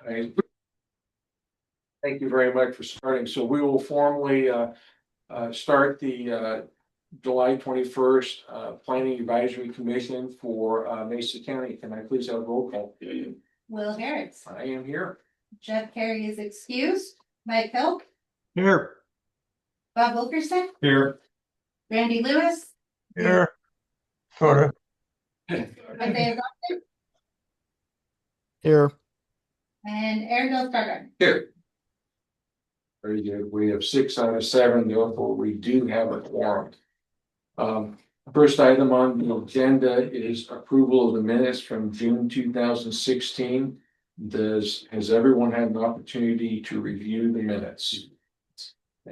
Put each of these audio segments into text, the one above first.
Thank you very much for starting. So we will formally start the July 21st Planning Advisory Commission for Mesa County. Can I please have a roll call? Will Harris. I am here. Jeff Carey is excused. Mike Hill. Here. Bob Wilkerson. Here. Randy Lewis. Here. Sort of. Isaiah Johnson. Here. And Aaron Stargard. Here. Very good. We have 6 out of 7, therefore we do have a quorum. First item on the agenda is approval of the minutes from June 2016. Has everyone had an opportunity to review the minutes?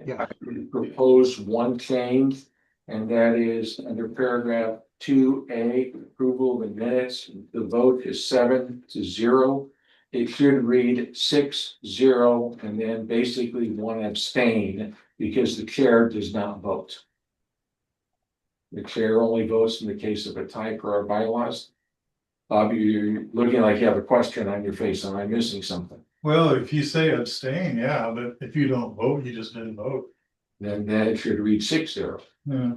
Yeah. I propose one change, and that is under paragraph 2A, approval of the minutes. The vote is 7-0. It should read 6-0 and then basically 1 abstain because the chair does not vote. The chair only votes in the case of a tie per our bylaws. Bob, you're looking like you have a question on your face. Am I missing something? Well, if you say abstain, yeah, but if you don't vote, you just didn't vote. Then it should read 6-0. Yeah.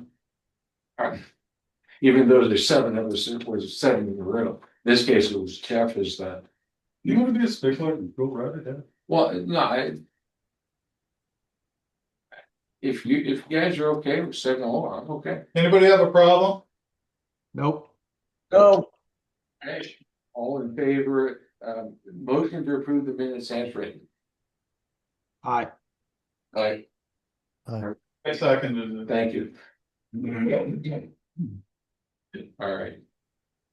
Even though there's 7 of us, it was 7 in the room. In this case, it was Jeff is that. You want to be a stickler and go right ahead? Well, no, if you guys are okay with 7, I'm okay. Anybody have a problem? Nope. No. All in favor, motion to approve the minutes as written. Aye. Aye. I seconded it. Thank you. All right.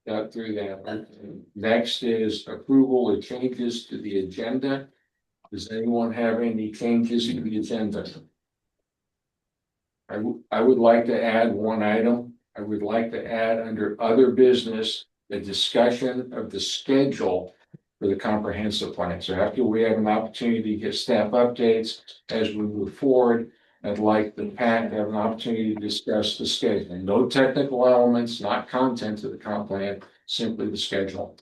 Got through that. Next is approval of changes to the agenda. Does anyone have any changes to the agenda? I would like to add one item. I would like to add under other business, the discussion of the schedule for the comprehensive plan. So after we have an opportunity to get staff updates as we move forward, I'd like the PAC to have an opportunity to discuss the schedule. No technical elements, not content of the comp plan, simply the schedule.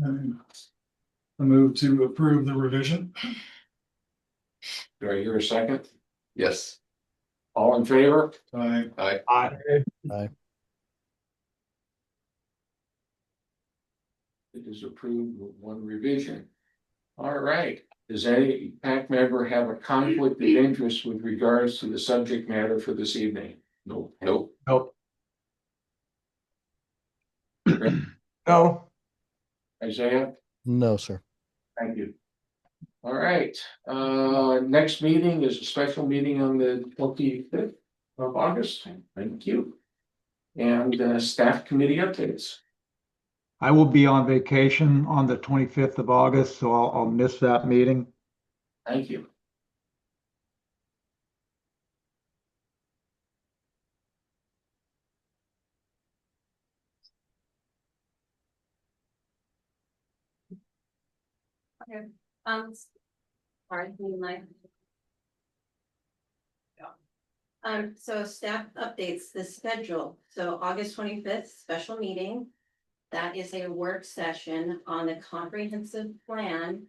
I move to approve the revision. Do I hear a second? Yes. All in favor? Aye. Aye. Aye. It is approved with 1 revision. All right. Does any PAC member have a conflict of interest with regards to the subject matter for this evening? No. Nope. Nope. No. Isaiah? No, sir. Thank you. All right, next meeting is a special meeting on the 25th of August. Thank you. And staff committee updates. I will be on vacation on the 25th of August, so I'll miss that meeting. Thank you. Okay. Sorry, you might. So staff updates the schedule. So August 25th, special meeting. That is a work session on the comprehensive plan.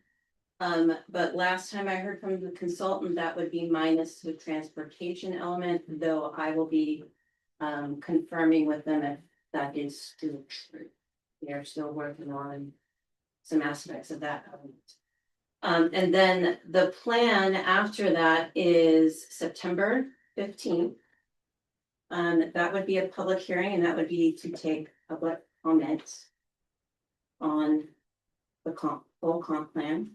But last time I heard from the consultant, that would be minus the transportation element, though I will be confirming with them if that is still true. They're still working on some aspects of that element. And then the plan after that is September 15th. That would be a public hearing, and that would be to take public comments on the full comp plan.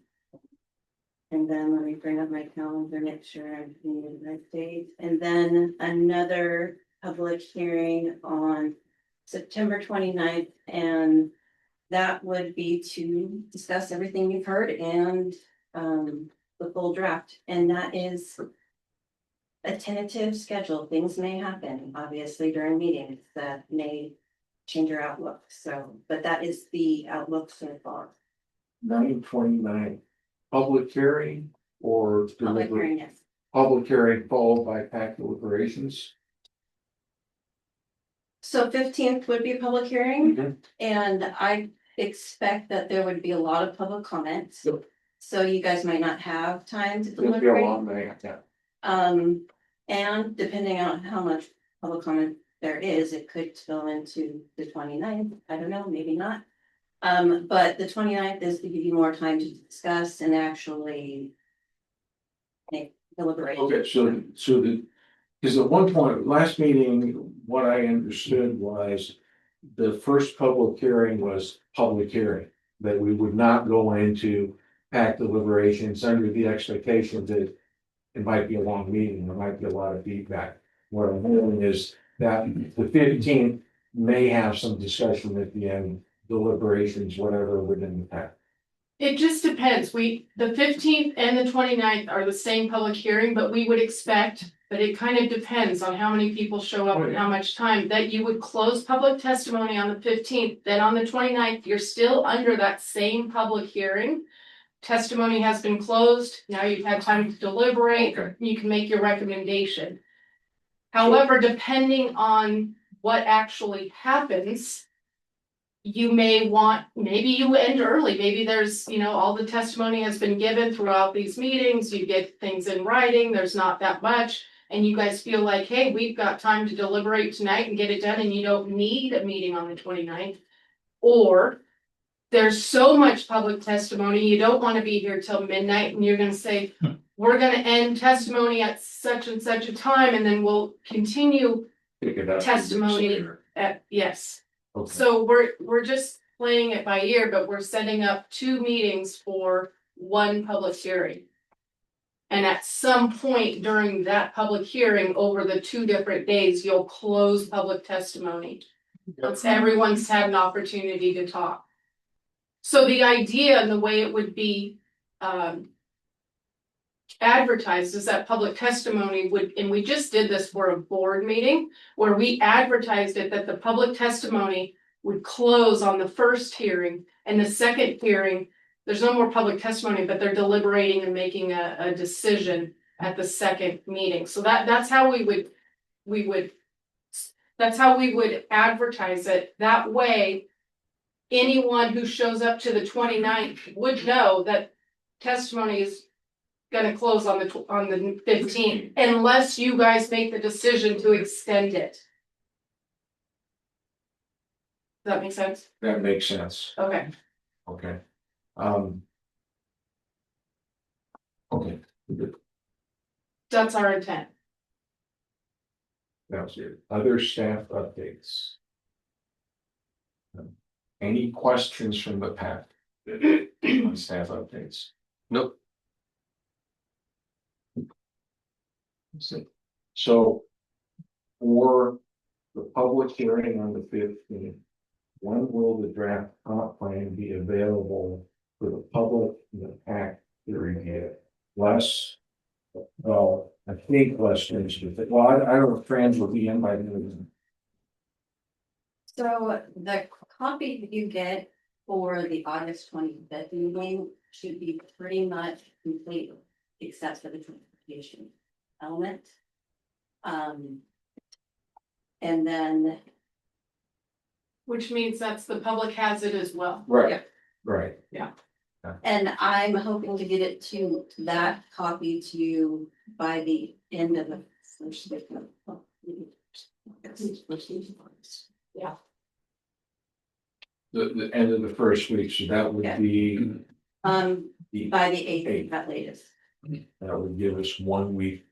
And then let me bring up my calendar, make sure I'm in the right date. And then another public hearing on September 29th, and that would be to discuss everything you've heard and the full draft. And that is a tentative schedule. Things may happen, obviously, during meetings that may change your outlook. So, but that is the outlook so far. 9/29, public hearing or Public hearing, yes. Public hearing followed by PAC deliberations. So 15th would be a public hearing, Mhm. and I expect that there would be a lot of public comments. Yep. So you guys might not have time to It'll be a deliberate. long night, yeah. And depending on how much public comment there is, it could spill into the 29th. I don't know, maybe not. But the 29th is to give you more time to discuss and actually make deliberate. Okay, because at one point, last meeting, what I understood was the first public hearing was public hearing, that we would not go into PAC deliberations under the expectation that it might be a long meeting, there might be a lot of feedback. What I'm hearing is that the 15th may have some discussion at the end, deliberations, whatever within the PAC. It just depends. The 15th and the 29th are the same public hearing, but we would expect, but it kind of depends on how many people show up and how much time, that you would close public testimony on the 15th, then on the 29th, you're still under that same public hearing. Testimony has been closed. Now you've had time to deliberate. Okay. You can make your recommendation. However, depending on what actually happens, you may want, maybe you end early, maybe there's, all the testimony has been given throughout these meetings, you get things in writing, there's not that much. And you guys feel like, hey, we've got time to deliberate tonight and get it done, and you don't need a meeting on the 29th. Or there's so much public testimony, you don't want to be here till midnight, and you're gonna say, we're gonna end testimony at such and such a time, and then we'll continue Pick it up testimony later. at, yes. Okay. So we're just playing it by ear, but we're setting up 2 meetings for 1 public hearing. And at some point during that public hearing, over the 2 different days, you'll close public testimony. Once everyone's had an opportunity to talk. So the idea and the way it would be advertised is that public testimony would, and we just did this for a board meeting where we advertised it that the public testimony would close on the first hearing, and the second hearing, there's no more public testimony, but they're deliberating and making a decision at the second meeting. So that's how we would that's how we would advertise it. That way, anyone who shows up to the 29th would know that testimony is gonna close on the 15th, unless you guys make the decision to extend it. Does that make sense? That makes sense, Okay. okay. Okay, That's our intent. that's it. Other staff updates. Any questions from the PAC on staff updates? Nope. So for the public hearing on the 15th, when will the draft comp plan be available for the public and the PAC to review? Less, well, I think less things with it. Well, I don't know if Trans will be in by then. So the copy that you get for the August 25th meeting should be pretty much complete, except for the transportation element. And then, Which means that's the public has it as well. Right, right. and I'm hoping to get it to that copy to you by the end of the first week of. Yeah. The end of the first week, so that would Yeah. be, By the 8th at latest. that would give us 1 week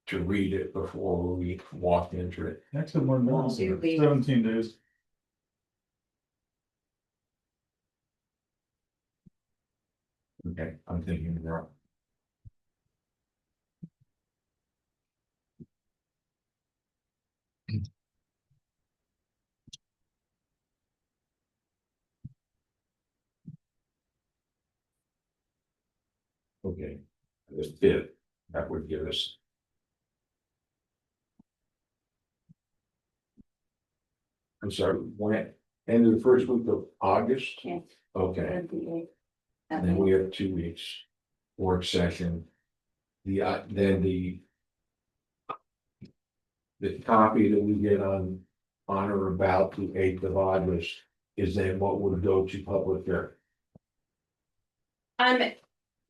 to read it before we walk into it. Actually, more than that, 2 weeks. 17 days. Okay, I'm thinking wrong. Okay, the 5th, that would give us. I'm sorry, when, end of the first week of August? Yeah. Okay, and then we have 2 weeks work session. Then the copy that we get on or about the 8th of August is then what would go to public hearing.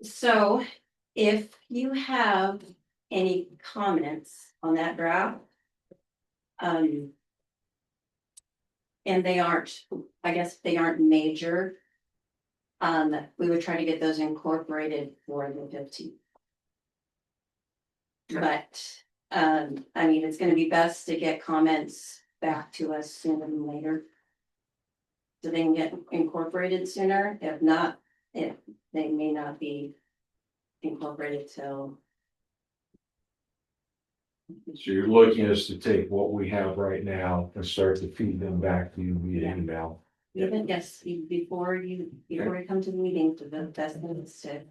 So if you have any comments on that draft. And they aren't, I guess they aren't major. We would try to get those incorporated for the 15th. But, I mean, it's gonna be best to get comments back to us sooner than later. So they can get incorporated sooner, if not, if they may not be incorporated till. So you're looking us to take what we have right now and start to feed them back to you via email. Even, yes, before you come to the meeting, to the best things to.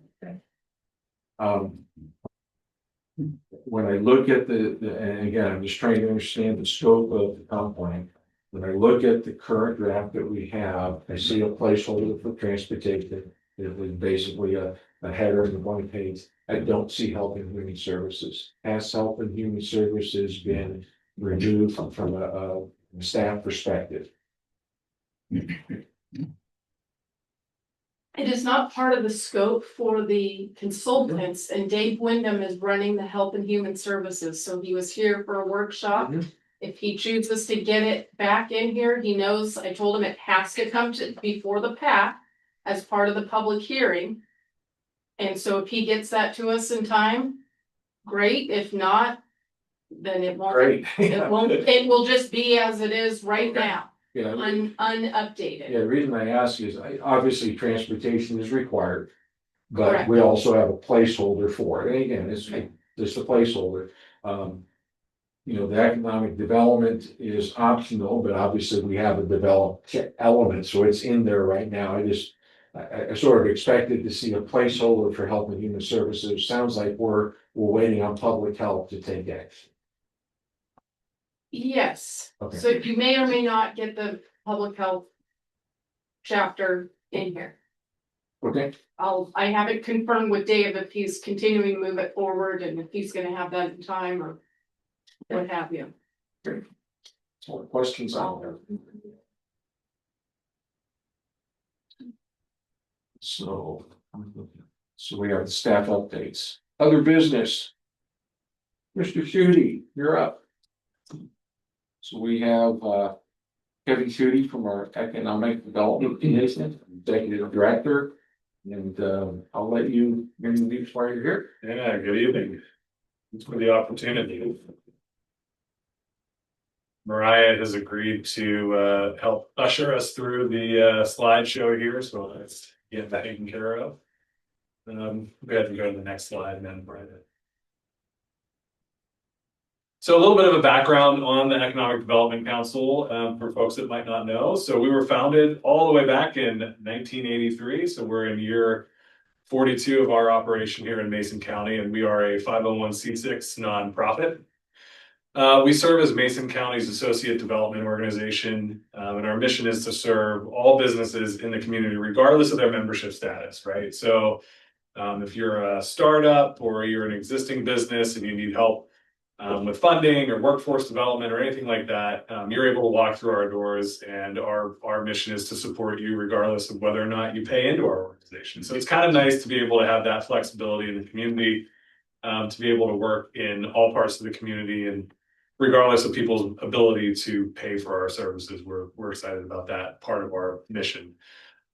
When I look at and again, I'm just trying to understand the scope of the comp plan. When I look at the current draft that we have, I see a placeholder for transportation. It was basically a header in the one page. I don't see Health and Human Services. Has Health and Human Services been removed from a staff perspective? It is not part of the scope for the consultants, and Dave Wyndham is running the Health and Human Services, so he was here for a workshop. Mhm. If he chooses to get it back in here, he knows, I told him it has to come to before the PAC as part of the public hearing. And so if he gets that to us in time, great, if not, then it won't. Great. It will just be as it is right now, Yeah, unupdated. yeah, the reason I ask is, obviously, transportation is required. But Correct. we also have a placeholder for it, and again, it's just a placeholder. The economic development is optional, but obviously we have a developed element, so it's in there right now. I sort of expected to see a placeholder for Health and Human Services. Sounds like we're waiting on public health to take action. Yes, Okay. so you may or may not get the public health chapter in here. Okay, I haven't confirmed with Dave if he's continuing to move it forward and if he's gonna have that in time or what have you. so questions out there? So we have the staff updates. Other business. Mr. Shooty, you're up. So we have Kevin Shooty from our Economic Development Commission, Executive Director. And I'll let you introduce why you're here. Yeah, good evening. Thanks for the opportunity. Mariah has agreed to help usher us through the slideshow here, so let's get that taken care of. Go ahead and go to the next slide, and then Brian. So a little bit of a background on the Economic Development Council for folks that might not know. So we were founded all the way back in 1983. So we're in year 42 of our operation here in Mason County, and we are a 501c6 nonprofit. We serve as Mason County's associate development organization, and our mission is to serve all businesses in the community, regardless of their membership status, right? So if you're a startup or you're an existing business and you need help with funding or workforce development or anything like that, you're able to walk through our doors, and our mission is to support you regardless of whether or not you pay into our organization. So it's kind of nice to be able to have that flexibility in the community, to be able to work in all parts of the community, and regardless of people's ability to pay for our services, we're excited about that part of our mission.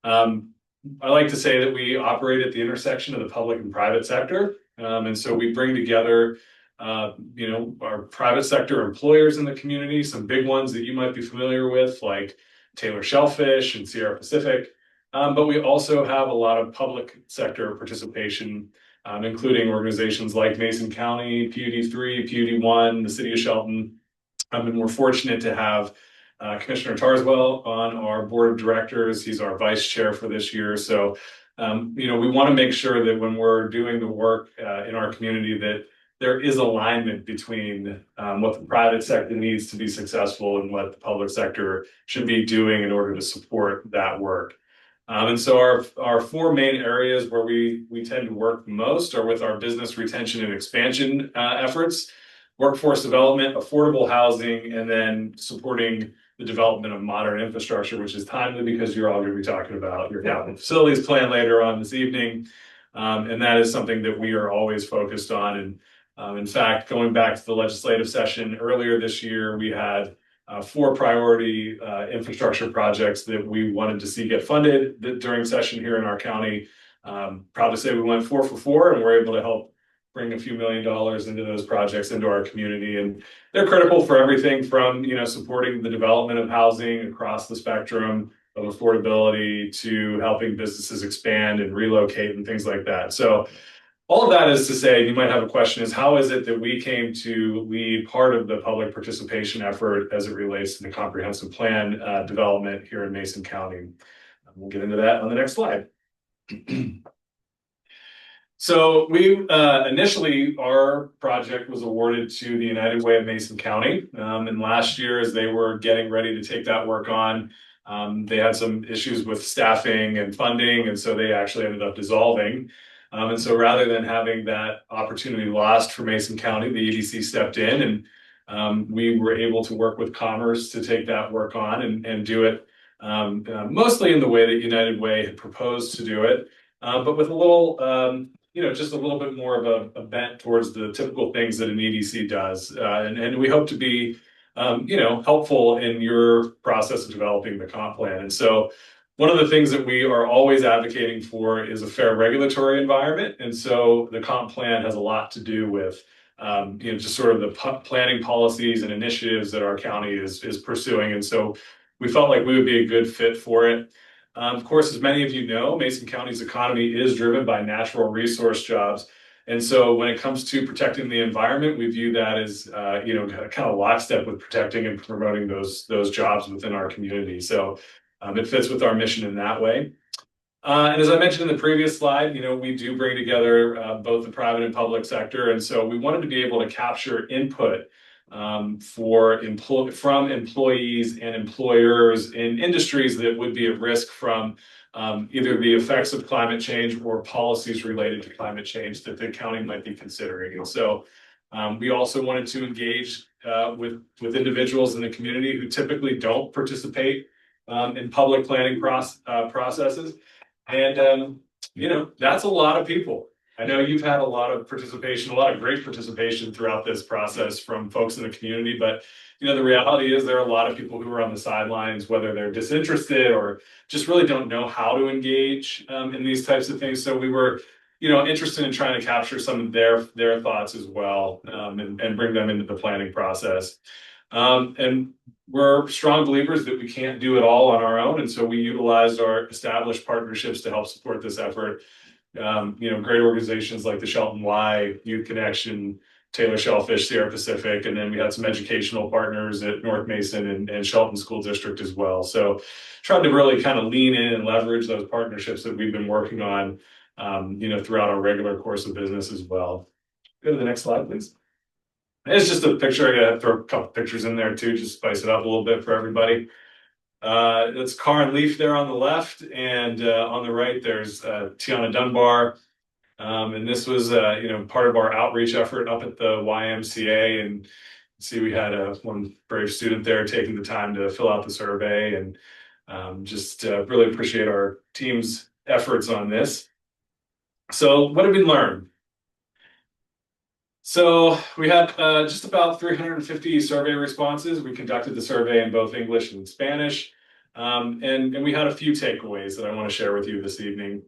I like to say that we operate at the intersection of the public and private sector, and so we bring together our private sector employers in the community, some big ones that you might be familiar with, like Taylor Shellfish and Sierra Pacific. But we also have a lot of public sector participation, including organizations like Mason County, PUD3, PUD1, the city of Shelton. And we're fortunate to have Commissioner Tarswell on our board of directors. He's our vice chair for this year. So, we want to make sure that when we're doing the work in our community, that there is alignment between what the private sector needs to be successful and what the public sector should be doing in order to support that work. And so our four main areas where we tend to work most are with our business retention and expansion efforts, workforce development, affordable housing, and then supporting the development of modern infrastructure, which is timely because you're all going to be talking about your capital facilities plan later on this evening. And that is something that we are always focused on. And in fact, going back to the legislative session earlier this year, we had 4 priority infrastructure projects that we wanted to see get funded during session here in our county. Proud to say we went 4 for 4, and we're able to help bring a few $1 million into those projects into our community. And they're critical for everything from, supporting the development of housing across the spectrum of affordability to helping businesses expand and relocate and things like that. So all of that is to say, you might have a question, is how is it that we came to lead part of the public participation effort as it relates to the comprehensive plan development here in Mason County? We'll get into that on the next slide. So we initially, our project was awarded to the United Way of Mason County. And last year, as they were getting ready to take that work on, they had some issues with staffing and funding, and so they actually ended up dissolving. And so rather than having that opportunity lost for Mason County, the EDC stepped in, and we were able to work with Commerce to take that work on and do it mostly in the way that United Way had proposed to do it, but with a little, just a little bit more of a bent towards the typical things that an EDC does. And we hope to be, helpful in your process of developing the comp plan. And so one of the things that we are always advocating for is a fair regulatory environment. And so the comp plan has a lot to do with, just sort of the planning policies and initiatives that our county is pursuing. And so we felt like we would be a good fit for it. Of course, as many of you know, Mason County's economy is driven by natural resource jobs. And so when it comes to protecting the environment, we view that as, kind of lockstep with protecting and promoting those jobs within our community. So it fits with our mission in that way. And as I mentioned in the previous slide, we do bring together both the private and public sector. And so we wanted to be able to capture input from employees and employers in industries that would be at risk from either the effects of climate change or policies related to climate change that the county might be considering. And so we also wanted to engage with individuals in the community who typically don't participate in public planning processes. And, that's a lot of people. I know you've had a lot of participation, a lot of great participation throughout this process from folks in the community, but the reality is there are a lot of people who are on the sidelines, whether they're disinterested or just really don't know how to engage in these types of things. So we were, interested in trying to capture some of their thoughts as well, and bring them into the planning process. And we're strong believers that we can't do it all on our own, and so we utilized our established partnerships to help support this effort. Great organizations like the Shelton Y, Youth Connection, Taylor Shellfish, Sierra Pacific, and then we had some educational partners at North Mason and Shelton School District as well. So tried to really kind of lean in and leverage those partnerships that we've been working on, throughout our regular course of business as well. Go to the next slide, please. It's just a picture. I gotta throw a couple pictures in there too, just spice it up a little bit for everybody. That's Car and Leaf there on the left, and on the right there's Tiana Dunbar. And this was part of our outreach effort up at the YMCA, and see we had one brave student there taking the time to fill out the survey, and just really appreciate our team's efforts on this. So what did we learn? So we had just about 350 survey responses. We conducted the survey in both English and Spanish. And we had a few takeaways that I want to share with you this evening.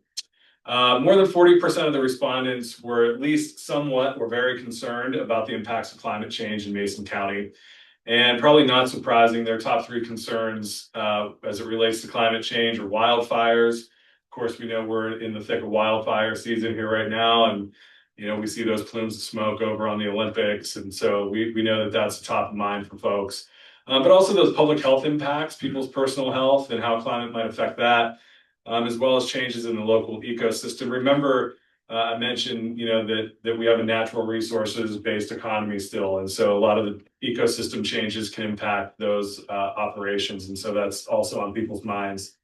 More than 40% of the respondents were at least somewhat or very concerned about the impacts of climate change in Mason County. And probably not surprising, their top 3 concerns as it relates to climate change are wildfires. Of course, we know we're in the thick of wildfire season here right now, and we see those plumes of smoke over on the Olympics. And so we know that that's top of mind for folks. But also those public health impacts, people's personal health and how climate might affect that, as well as changes in the local ecosystem. Remember, I mentioned, that we have a natural resources based economy still. And so a lot of the ecosystem changes can impact those operations. And so that's also on people's minds.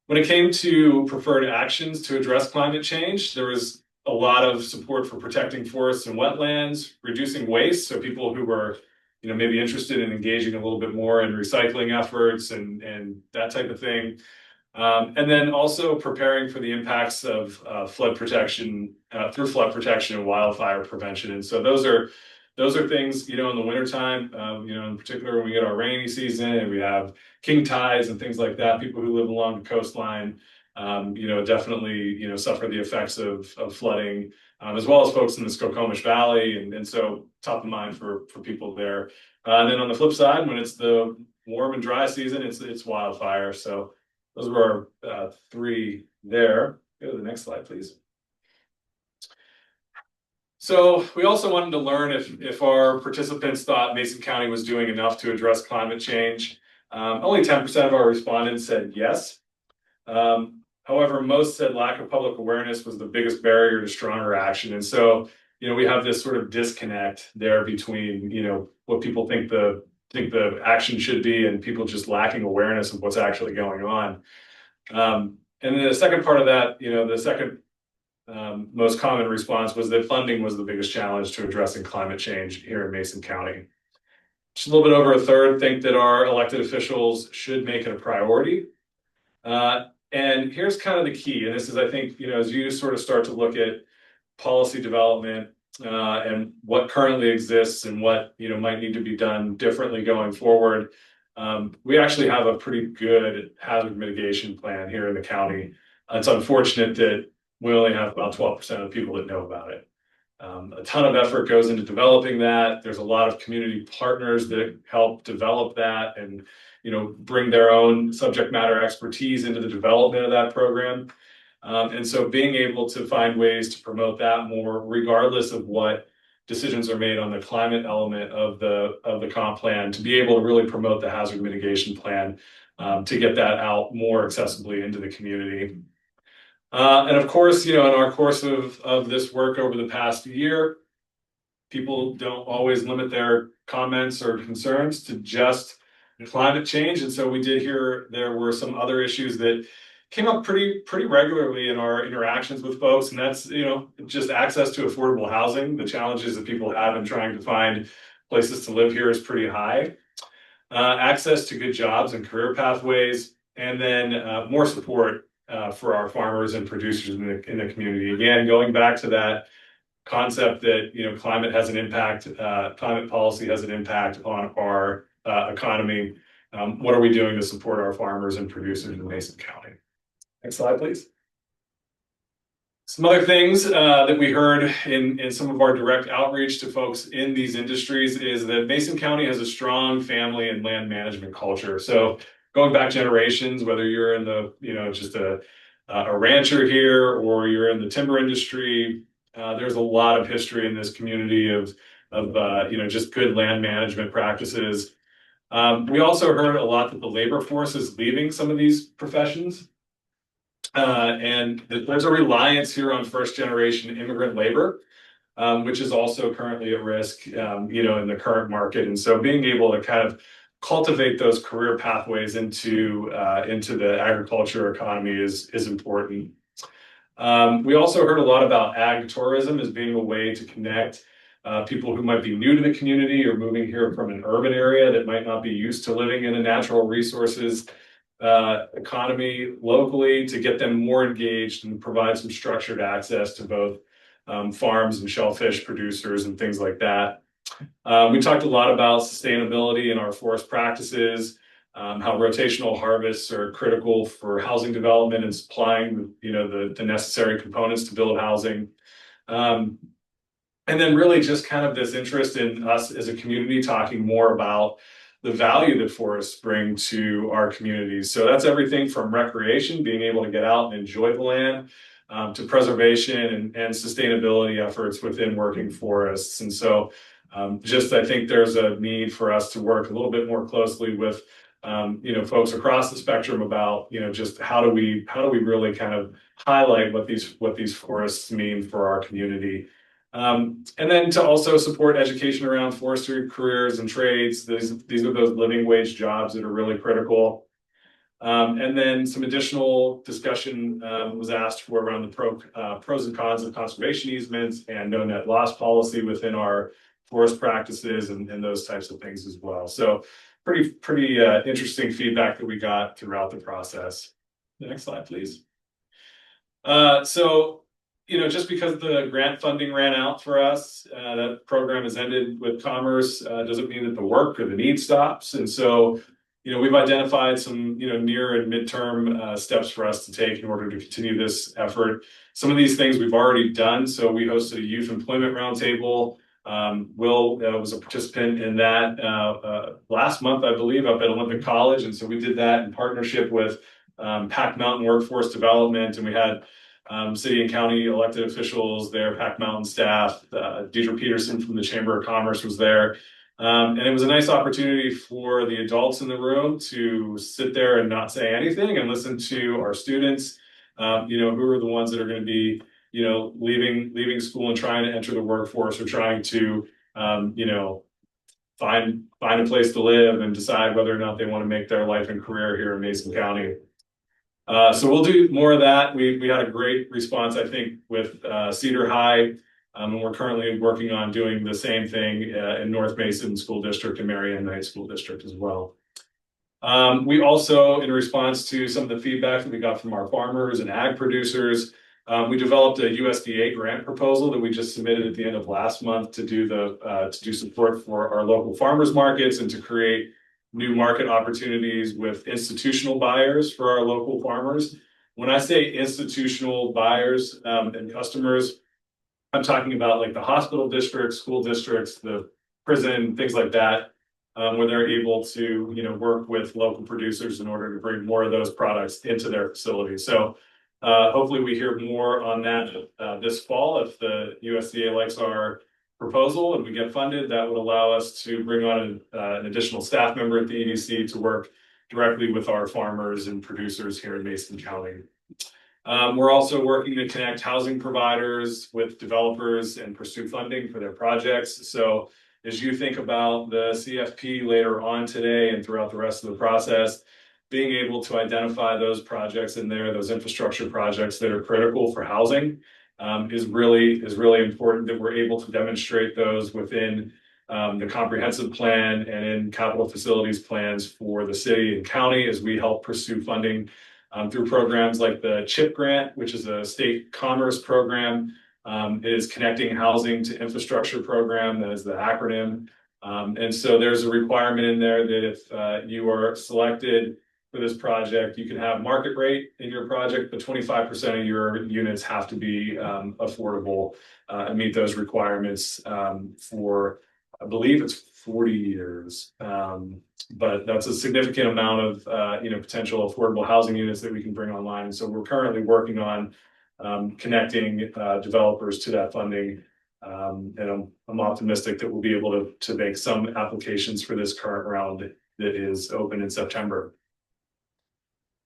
When it came to preferred actions to address climate change, there was a lot of support for protecting forests and wetlands, reducing waste. So people who were, maybe interested in engaging a little bit more in recycling efforts and that type of thing. And then also preparing for the impacts of flood protection through flood protection and wildfire prevention. And so those are things, in the wintertime, in particular when we get our rainy season and we have king tides and things like that, people who live along the coastline, definitely, suffer the effects of flooding, as well as folks in the Skokomish Valley. And so top of mind for people there. And then on the flip side, when it's the warm and dry season, it's wildfire. So those were our three there. Go to the next slide, please. So we also wanted to learn if our participants thought Mason County was doing enough to address climate change. Only 10% of our respondents said yes. However, most said lack of public awareness was the biggest barrier to stronger action. And so, we have this sort of disconnect there between, what people think the action should be and people just lacking awareness of what's actually going on. And then the second part of that, the second most common response was that funding was the biggest challenge to addressing climate change here in Mason County. Just a little bit over a third think that our elected officials should make it a priority. And here's kind of the key, and this is, I think, as you sort of start to look at policy development and what currently exists and what might need to be done differently going forward. We actually have a pretty good hazard mitigation plan here in the county. It's unfortunate that we only have about 12% of people that know about it. A ton of effort goes into developing that. There's a lot of community partners that help develop that and bring their own subject matter expertise into the development of that program. And so being able to find ways to promote that more, regardless of what decisions are made on the climate element of the comp plan, to be able to really promote the hazard mitigation plan, to get that out more accessibly into the community. And of course, in our course of this work over the past year, people don't always limit their comments or concerns to just climate change. And so we did hear there were some other issues that came up pretty regularly in our interactions with folks. And that's, just access to affordable housing. The challenges that people have in trying to find places to live here is pretty high. Access to good jobs and career pathways, and then more support for our farmers and producers in the community. Again, going back to that concept that climate has an impact, climate policy has an impact on our economy. What are we doing to support our farmers and producers in Mason County? Next slide, please. Some other things that we heard in some of our direct outreach to folks in these industries is that Mason County has a strong family and land management culture. So going back generations, whether you're in the, just a rancher here or you're in the timber industry, there's a lot of history in this community of just good land management practices. We also heard a lot that the labor force is leaving some of these professions. And there's a reliance here on first generation immigrant labor, which is also currently at risk, in the current market. And so being able to kind of cultivate those career pathways into the agriculture economy is important. We also heard a lot about ag tourism as being a way to connect people who might be new to the community or moving here from an urban area that might not be used to living in a natural resources economy locally, to get them more engaged and provide some structured access to both farms and shellfish producers and things like that. We talked a lot about sustainability in our forest practices, how rotational harvests are critical for housing development and supplying the necessary components to build housing. And then really just kind of this interest in us as a community talking more about the value that forests bring to our communities. So that's everything from recreation, being able to get out and enjoy the land, to preservation and sustainability efforts within working forests. And so I think there's a need for us to work a little bit more closely with folks across the spectrum about just how do we really kind of highlight what these forests mean for our community. And then to also support education around forestry careers and trades. These are those living wage jobs that are really critical. And then some additional discussion was asked for around the pros and cons of conservation easements and no net loss policy within our forest practices and those types of things as well. So pretty interesting feedback that we got throughout the process. The next slide, please. So, you know, just because the grant funding ran out for us, that program has ended with Commerce, doesn't mean that the work or the need stops. And so, you know, we've identified some, you know, near and midterm steps for us to take in order to continue this effort. Some of these things we've already done. So we hosted a youth employment roundtable. Will was a participant in that last month, I believe, up at Olympic College. And so we did that in partnership with PAC Mountain Workforce Development, and we had city and county elected officials there, PAC Mountain staff, Deidre Peterson from the Chamber of Commerce was there. And it was a nice opportunity for the adults in the room to sit there and not say anything and listen to our students, you know, who are the ones that are going to be, you know, leaving school and trying to enter the workforce, or trying to, you know, find a place to live and decide whether or not they want to make their life and career here in Mason County. So we'll do more of that. We had a great response, I think, with Cedar High, and we're currently working on doing the same thing in North Mason School District and Marianne Knight School District as well. We also, in response to some of the feedback that we got from our farmers and ag producers, we developed a USDA grant proposal that we just submitted at the end of last month to do support for our local farmers markets and to create new market opportunities with institutional buyers for our local farmers. When I say institutional buyers and customers, I'm talking about like the hospital districts, school districts, the prison, things like that, where they're able to, you know, work with local producers in order to bring more of those products into their facilities. So hopefully we hear more on that this fall. If the USDA likes our proposal and we get funded, that would allow us to bring on an additional staff member at the EDC to work directly with our farmers and producers here in Mason County. We're also working to connect housing providers with developers and pursue funding for their projects. So as you think about the CFP later on today and throughout the rest of the process, being able to identify those projects in there, those infrastructure projects that are critical for housing, is really important, that we're able to demonstrate those within the comprehensive plan and in capital facilities plans for the city and county as we help pursue funding through programs like the CHIP grant, which is a state commerce program. It is Connecting Housing to Infrastructure program, that is the acronym. And so there's a requirement in there that if you are selected for this project, you can have market rate in your project, but 25% of your units have to be affordable and meet those requirements for, I believe it's 40 years. But that's a significant amount of you know, potential affordable housing units that we can bring online. And so we're currently working on connecting developers to that funding. And I'm optimistic that we'll be able to make some applications for this current round that is open in September.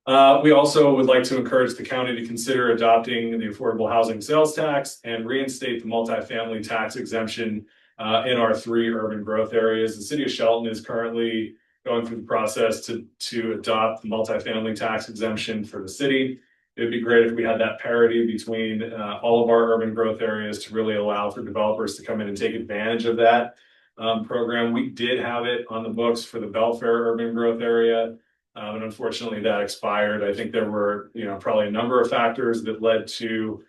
We also would like to encourage the county to consider adopting the affordable housing sales tax and reinstate the multifamily tax exemption in our 3 urban growth areas. The city of Shelton is currently going through the process to adopt the multifamily tax exemption for the city. It would be great if we had that parity between all of our urban growth areas to really allow for developers to come in and take advantage of that program. We did have it on the books for the Belfair urban growth area. And unfortunately that expired. I think there were, you know, probably a number of factors that led to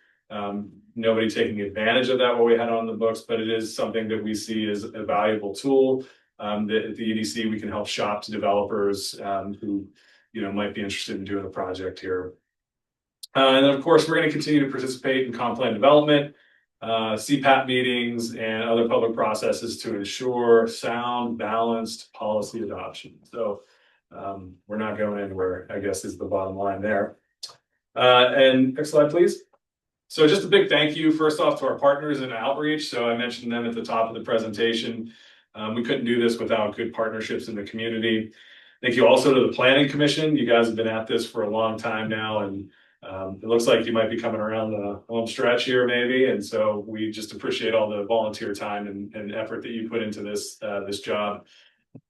nobody taking advantage of that, what we had on the books, but it is something that we see as a valuable tool that at the EDC we can help shop to developers who, you know, might be interested in doing a project here. And then of course, we're going to continue to participate in comp plan development, CPAC meetings, and other public processes to ensure sound, balanced policy adoption. So we're not going anywhere, I guess, is the bottom line there. And next slide, please. So just a big thank you, first off, to our partners in outreach. So I mentioned them at the top of the presentation. We couldn't do this without good partnerships in the community. Thank you also to the Planning Commission. You guys have been at this for a long time now, and it looks like you might be coming around the home stretch here maybe. And so we just appreciate all the volunteer time and effort that you put into this job.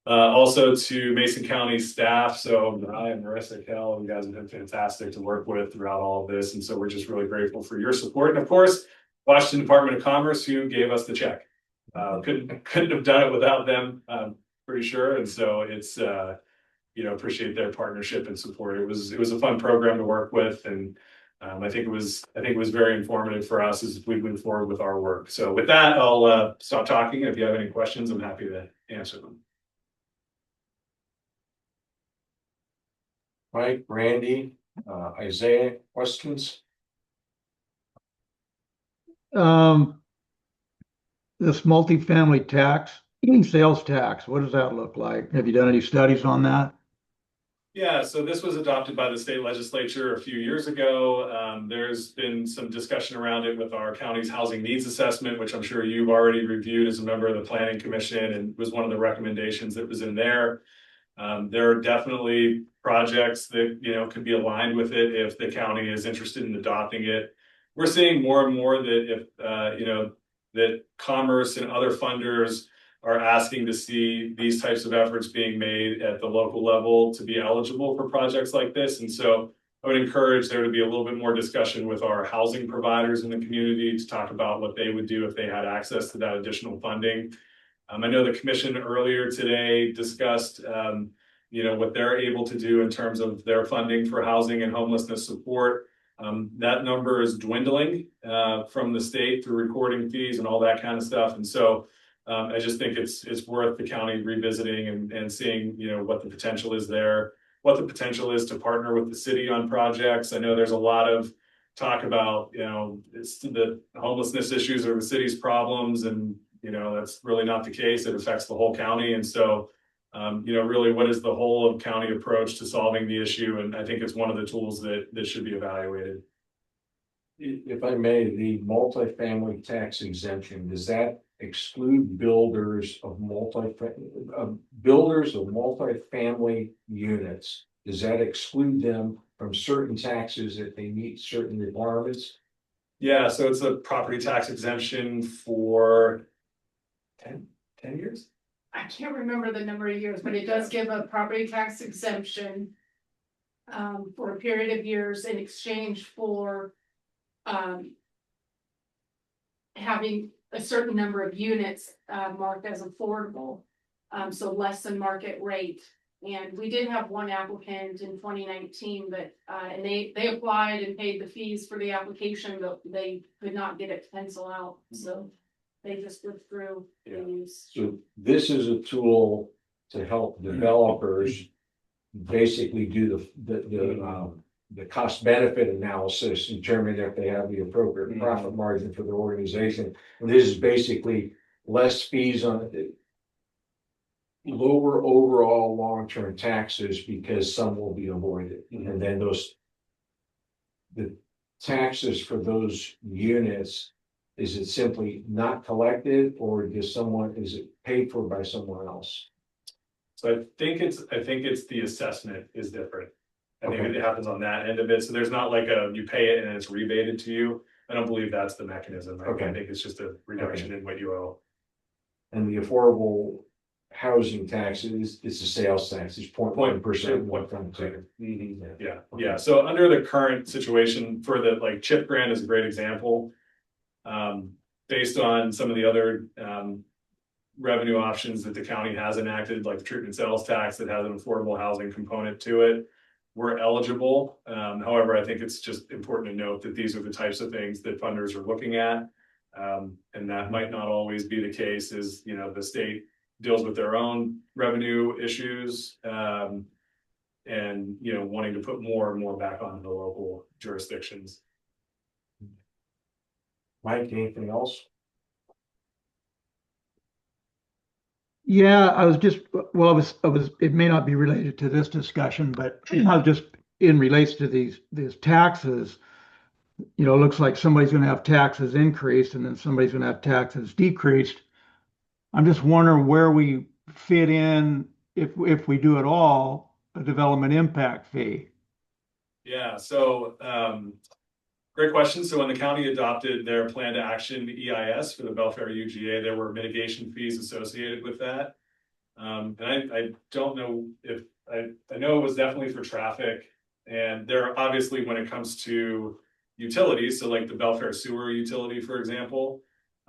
Also to Mason County staff. So I and Marissa Kell, you guys have been fantastic to work with throughout all of this. And so we're just really grateful for your support. And of course, Washington Department of Commerce, who gave us the check. couldn't have done it without them, I'm pretty sure. And so it's, appreciate their partnership and support. It was a fun program to work with, and I think it was very informative for us as we move forward with our work. So with that, I'll stop talking. If you have any questions, I'm happy to answer them. Mike, Randy, Isaiah, questions? This multifamily tax, sales tax, what does that look like? Have you done any studies on that? Yeah, so this was adopted by the state legislature a few years ago. There's been some discussion around it with our county's housing needs assessment, which I'm sure you've already reviewed as a member of the planning commission, and was one of the recommendations that was in there. There are definitely projects that, could be aligned with it if the county is interested in adopting it. We're seeing more and more that if, that commerce and other funders are asking to see these types of efforts being made at the local level to be eligible for projects like this. And so I would encourage there to be a little bit more discussion with our housing providers in the community to talk about what they would do if they had access to that additional funding. I know the commission earlier today discussed, what they're able to do in terms of their funding for housing and homelessness support. That number is dwindling from the state through recording fees and all that kind of stuff. And so I just think it's worth the county revisiting and seeing, what the potential is there, what the potential is to partner with the city on projects. I know there's a lot of talk about, it's the homelessness issues are the city's problems, and that's really not the case. It affects the whole county. And so, really what is the whole of county approach to solving the issue? And I think it's one of the tools that should be evaluated. If I may, the multifamily tax exemption, does that exclude builders of multifamily units? Does that exclude them from certain taxes if they meet certain requirements? Yeah, so it's a property tax exemption for 10 years. I can't remember the number of years, but it does give a property tax exemption for a period of years in exchange for having a certain number of units marked as affordable, so less than market rate. And we did have one applicant in 2019, but and they applied and paid the fees for the application, but they could not get it to pencil out, so they just withdrew the use. So this is a tool to help developers basically do the cost benefit analysis, determine if they have the appropriate profit margin for the organization. And this is basically less fees on it, lower overall long-term taxes because some will be avoided. And then the taxes for those units, is it simply not collected, or is it paid for by someone else? So I think it's the assessment is different. I think it happens on that end of it. So there's not like you pay it and it's rebated to you. I don't believe that's the mechanism. I think it's just a reduction in what you owe. And the affordable housing tax it's a sales tax. It's 0.1%. Yeah. So under the current situation for the CHIP grant is a great example. Based on some of the other revenue options that the county has enacted, like the treatment sales tax that has an affordable housing component to it, we're eligible. However, I think it's just important to note that these are the types of things that funders are looking at. And that might not always be the case, as the state deals with their own revenue issues, and wanting to put more and more back on the local jurisdictions. Mike, anything else? Yeah, I was, it may not be related to this discussion, but I was just in relates to these taxes. It looks like somebody's going to have taxes increased and then somebody's going to have taxes decreased. I'm just wondering where we fit in, if we do at all, a development impact fee. Yeah, so great question. So when the county adopted their plan to action EIS for the Belfair UGA, there were mitigation fees associated with that. And I don't know if I know it was definitely for traffic, and there obviously when it comes to utilities, so like the Belfair sewer utility, for example,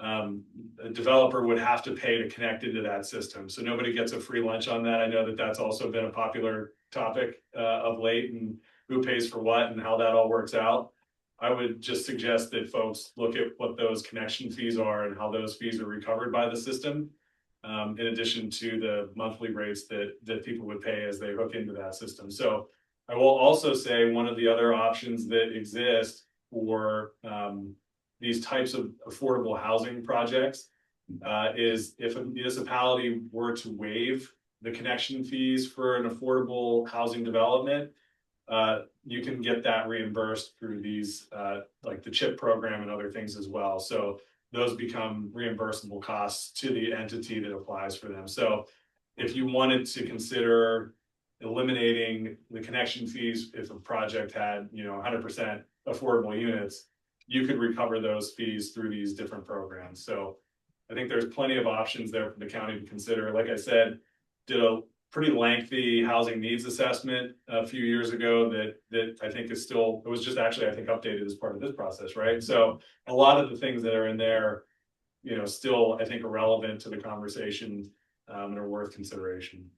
a developer would have to pay to connect into that system. So nobody gets a free lunch on that. I know that that's also been a popular topic of late, and who pays for what and how that all works out. I would just suggest that folks look at what those connection fees are and how those fees are recovered by the system. In addition to the monthly rates that people would pay as they hook into that system. So I will also say one of the other options that exist for these types of affordable housing projects is if a municipality were to waive the connection fees for an affordable housing development, you can get that reimbursed through these like the CHIP program and other things as well. So those become reimbursable costs to the entity that applies for them. So if you wanted to consider eliminating the connection fees, if a project had, 100% affordable units, you could recover those fees through these different programs. So I think there's plenty of options there for the county to consider. Like I said, did a pretty lengthy housing needs assessment a few years ago that I think is still, it was just actually, I think, updated as part of this process, right? So a lot of the things that are in there, still, I think, are relevant to the conversation and are worth consideration.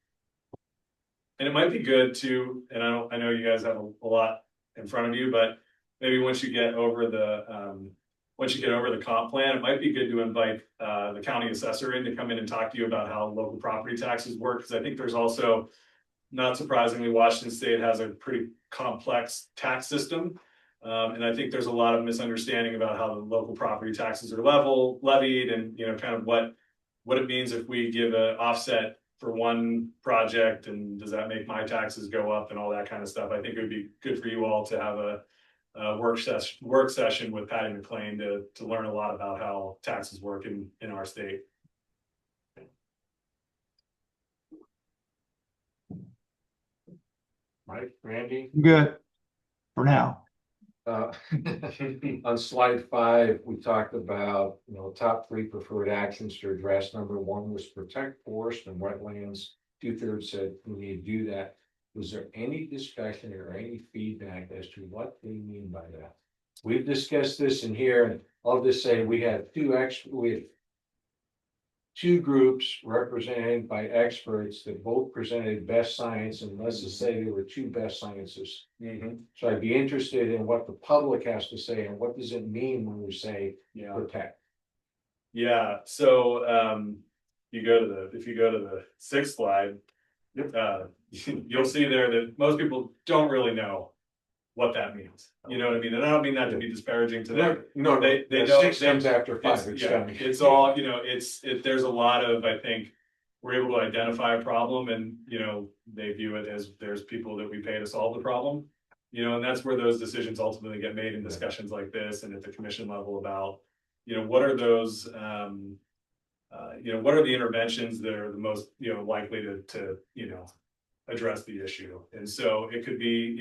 And it might be good to, and I know you guys have a lot in front of you, but maybe once you get over the comp plan, it might be good to invite the county assessor in to come in and talk to you about how local property taxes work. Because I think there's also, not surprisingly, Washington State has a pretty complex tax system. And I think there's a lot of misunderstanding about how the local property taxes are levied and, kind of what it means if we give an offset for one project, and does that make my taxes go up and all that kind of stuff. I think it would be good for you all to have a work session with Patty McLean to learn a lot about how taxes work in our state. Mike, Randy? Good for now. On slide 5, we talked about, top 3 preferred actions to address. Number 1 was protect forest and wetlands. 2/3 said we need to do that. Was there any discussion or any feedback as to what they mean by that? We've discussed this in here, and I'll just say we had two groups represented by experts that both presented best science, and let's just say there were 2 best sciences. So I'd be interested in what the public has to say and what does it mean when we say protect. Yeah. So if you go to the 6th slide, you'll see there that most people don't really know what that means. You know what I mean? And I don't mean that to be disparaging to them. No, they don't. don't. 6 comes after 5. It's all, there's a lot of, I think, we're able to identify a problem and, they view it as there's people that we pay to solve the problem. And that's where those decisions ultimately get made in discussions like this and at the commission level about, what are those, what are the interventions that are the most, likely to address the issue. And so it could be,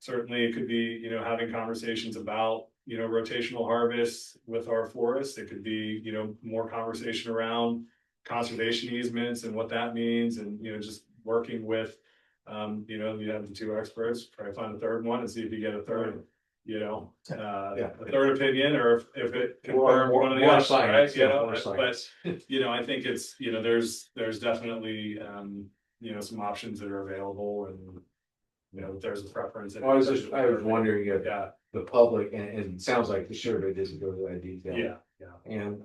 certainly it could be, having conversations about, rotational harvests with our forests. It could be, more conversation around conservation easements and what that means, and, just working with, you have the 2 experts, try to find a 3rd one and see if you get a third, a third opinion, or if it confirms one of the other sides, but, I think it's, there's definitely, some options that are available, and, if there's a preference. I was wondering if the public, and it sounds like the survey doesn't go to that detail. Yeah. And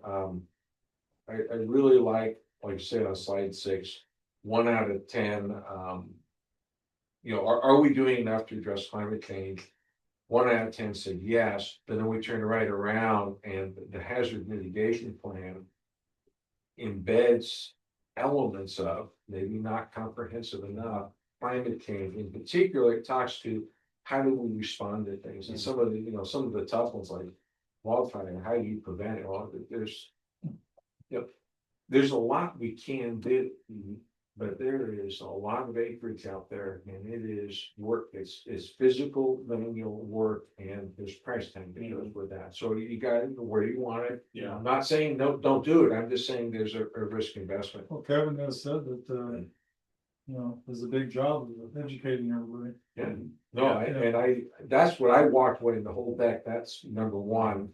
I really like you said on slide 6, 1 out of 10, are we doing enough to address climate change? 1 out of 10 said yes, but then we turned right around and the hazard mitigation plan embeds elements of, maybe not comprehensive enough, climate change. In particular, it talks to how do we respond to things, and some of the tough ones like wildfire, how do you prevent it? Well, there's a lot we can do, but there is a lot of acreage out there, and it is work. It's physical manual work, and there's price tag that goes with that. So you got where you want it. Yeah. I'm not saying no, don't do it. I'm just saying there's a risk investment. Well, Kevin has said that, there's a big job of educating everybody. Yeah, no, that's what I walked away in the whole deck. That's number 1.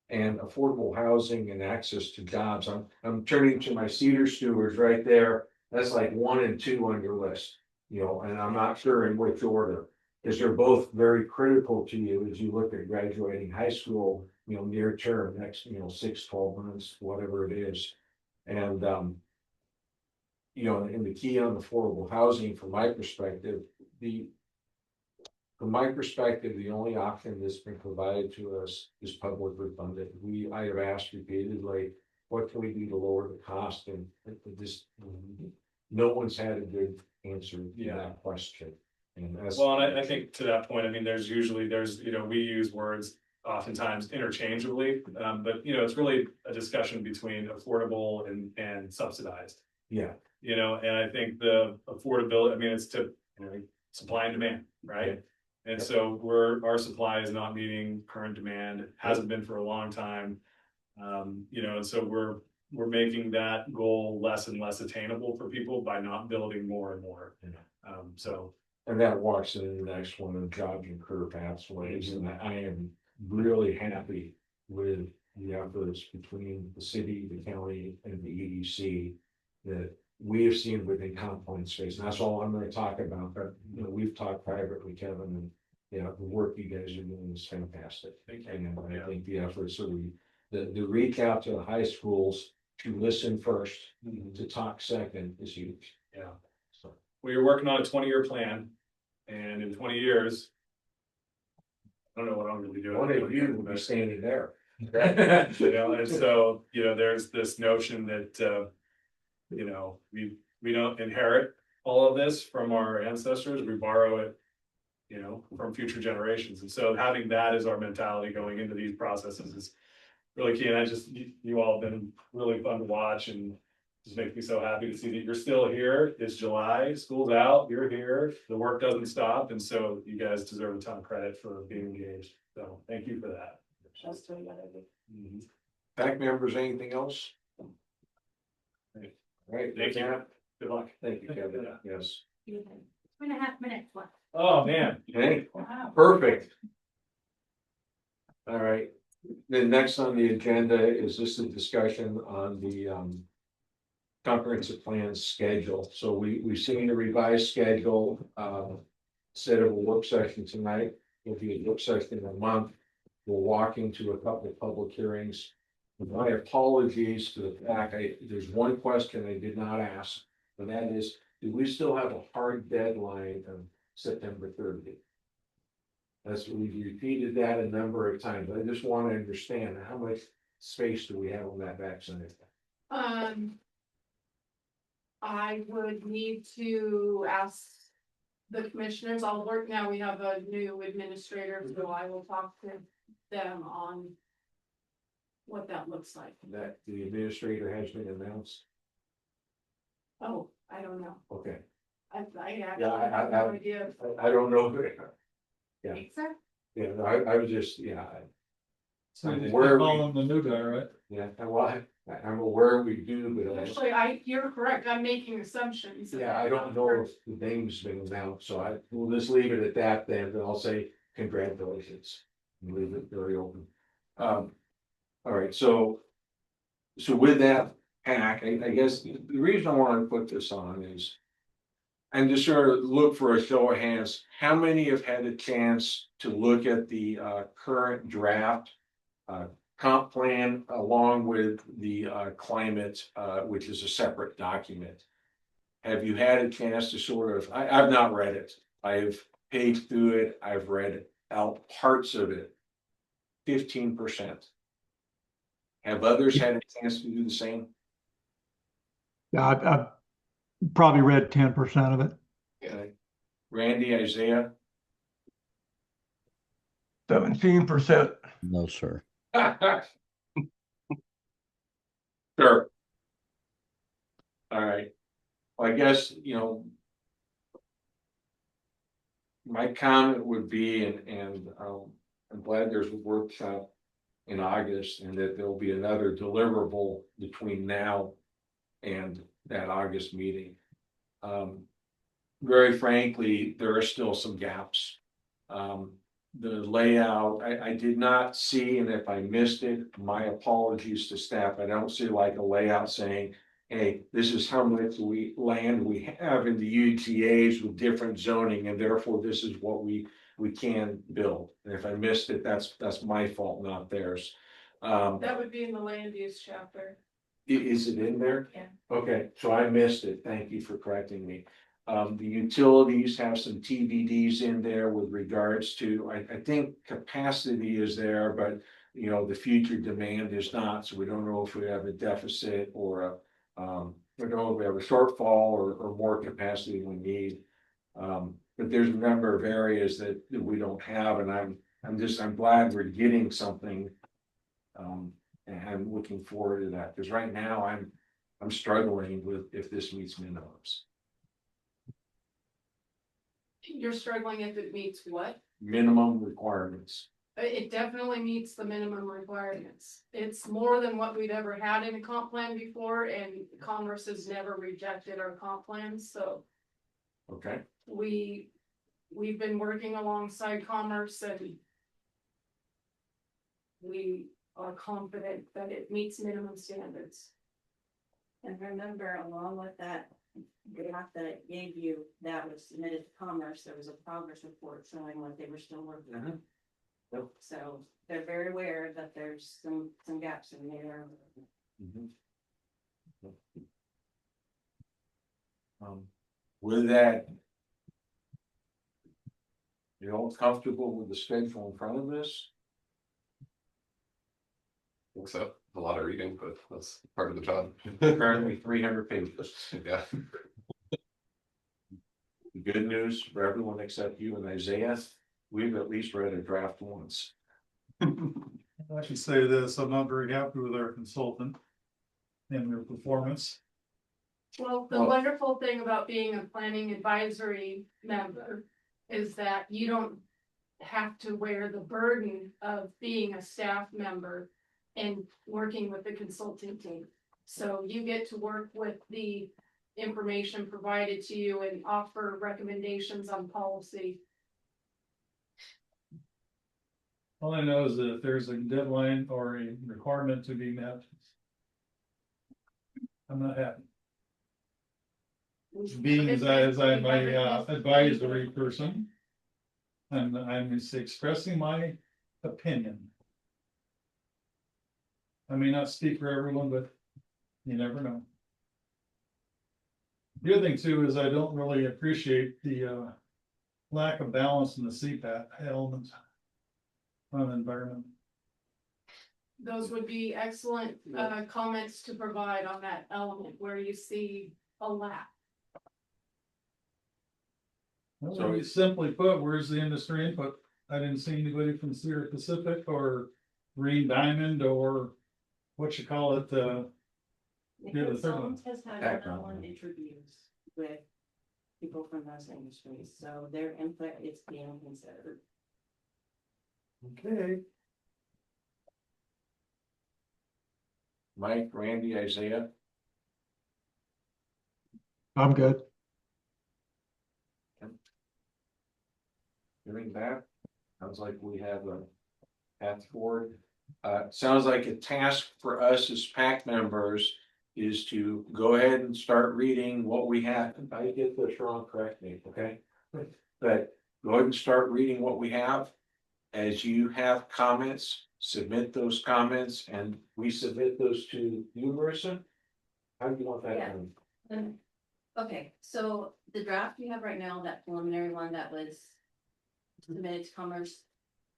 and affordable housing and access to jobs. I'm turning to my Cedar stewards right there. That's like 1 and 2 on your list, and I'm not sure in which order. Because they're both very critical to you as you look at graduating high school, near term, next, 6, 12 months, whatever it is. And, and the key on affordable housing, from my perspective, the only option that's been provided to us is publicly funded. I have asked repeatedly, what can we do to lower the cost? And this, no one's had a good answer to that question. And that's. Well, and I think to that point, I mean, there's, we use words oftentimes interchangeably, but it's really a discussion between affordable and subsidized. Yeah. And I think the affordability, I mean, it's supply and demand, right? And so our supply is not meeting current demand, hasn't been for a long time. And so we're making that goal less and less attainable for people by not building more and more. And that walks into the next one of jobs and career pathways, and I am really happy with the efforts between the city, the county, and the EDC that we have seen within comp plan space. And that's all I'm going to talk about. But we've talked privately, Kevin, and the work you guys are doing is fantastic. And I think the efforts of the reach out to the high schools to listen first, to talk second is huge. Yeah. So we were working on a 20-year plan, and in 20 years, I don't know what I'm going to be doing. One of you will be standing there. And so there's this notion that we don't inherit all of this from our ancestors. We borrow it, from future generations. And so having that as our mentality going into these processes is really key. And you all have been really fun to watch, and just makes me so happy to see that you're still here. It's July, school's out, you're here, the work doesn't stop. And so you guys deserve a ton of credit for being engaged. So thank you for that. PAC members, anything else? Right, Thank you. Good luck. Thank you, Kevin. Yes. 2.5 minutes left. Oh, man. Okay, Wow. perfect. All right, then next on the agenda is just a discussion on the comprehensive plan schedule. So we've seen a revised schedule, instead of a work session tonight, it'll be a work session in a month. We're walking to a couple of public hearings. My apologies to the PAC. There's one question I did not ask, and that is, do we still have a hard deadline of September 30th? We've repeated that a number of times. I just want to understand how much space do we have on that vaccine? I would need to ask the commissioners. I'll work now. We have a new administrator, so I will talk to them on what that looks like. That the administrator has been announced? Oh, I don't know. Okay, I actually Yeah, have no idea. I don't know. Yeah. Exactly. Yeah, no, I was just, So I'm they aware call him the new guy, right? I'm aware we do, but Actually, you're correct. I'm making assumptions. I don't know if the name's been announced, so we'll just leave it at that then, and I'll say congratulations. And leave it very open. All right, so with that, PAC, I guess the reason I want to put this on is, and just sort of look for a show of hands, how many have had a chance to look at the current draft comp plan along with the climate, which is a separate document? Have you had a chance to sort of, I've not read it. I've paged through it. I've read out parts of it. 15%. Have others had a chance to do the same? Yeah, I've probably read 10% of it. Okay. Randy, Isaiah? 17%. No, sir. Sure. All right. Well, I guess, my comment would be, and I'm glad there's a workshop in August, and that there'll be another deliverable between now and that August meeting. Very frankly, there are still some gaps. the layout, I did not see, and if I missed it, my apologies to staff. I don't see like a layout saying, hey, this is how much land we have in the UTAs with different zoning, and therefore this is what we can build. And if I missed it, that's my fault, not theirs. That would be in the land use chapter. Is it in there? Yeah. Okay, so I missed it. Thank you for correcting me. The utilities have some TBDs in there with regards to, I think capacity is there, but you know, the future demand is not, so we don't know if we have a deficit or a, we don't know if we have a shortfall or more capacity than we need. But there's a number of areas that we don't have, and I'm glad we're getting something. And I'm looking forward to that, because right now I'm struggling with if this meets minimums. You're struggling if it meets what? Minimum requirements. It definitely meets the minimum requirements. It's more than what we've ever had in a comp plan before, and Commerce has never rejected our comp plans, so. Okay, We've been working alongside Commerce, and we are confident that it meets minimum standards. And remember, along with that draft that it gave you, that was submitted to Commerce, there was a progress report showing what they were still working on. Yep. So they're very aware that there's some gaps in there. With that, you all comfortable with the schedule in front of us? I think so. A lot of reading, but that's part of the job. Currently 300 pages. Yeah. The good news for everyone except you and Isaiah, we've at least read a draft once. I should say this, I'm not very happy with our consultant and their performance. Well, the wonderful thing about being a planning advisory member is that you don't have to wear the burden of being a staff member and working with the consulting team. So you get to work with the information provided to you and offer recommendations on policy. All I know is that if there's a deadline or a requirement to be met, I'm not happy. Being as I'm a advisory person, and I'm expressing my opinion. I may not speak for everyone, but you never know. The other thing too is I don't really appreciate the lack of balance in the CPAT element on environment. Those would be excellent comments to provide on that element where you see a lack. So simply put, where's the industry input? I didn't see anybody from Sierra Pacific or Green Diamond or what you call it, the third one. Has had one-on-one interviews with people from those industries, so their input is being considered. Okay. Mike, Randy, Isaiah, I'm good. hearing that, sounds like we have a path forward. Sounds like a task for us as PAC members is to go ahead and start reading what we have. If I get this wrong, correct me, okay? But go ahead and start reading what we have. As you have comments, submit those comments, and we submit those to you, Marissa? How do you want that Yeah. done? Okay, so the draft you have right now, that preliminary one that was submitted to Commerce.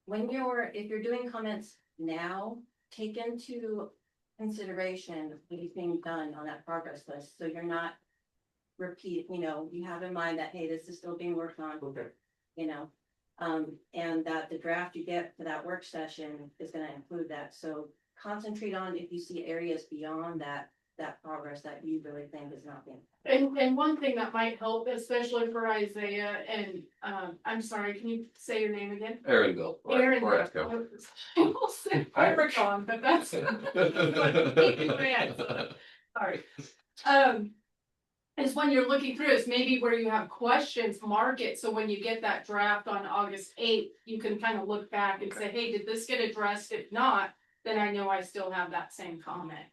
If you're doing comments now, take into consideration what is being done on that progress list, so you're not you have in mind that, hey, this is still being worked on. Okay. And that the draft you get for that work session is gonna include that, so concentrate on if you see areas beyond that progress that you really think is not being. And one thing that might help, especially for Isaiah, and I'm sorry, can you say your name again? Aaronville Aaron. or Echo. I almost said Leprechaun, but that's. Sorry. is when you're looking through, is maybe where you have questions, mark it, so when you get that draft on August 8th, you can kind of look back and say, hey, did this get addressed? If not, then I know I still have that same comment.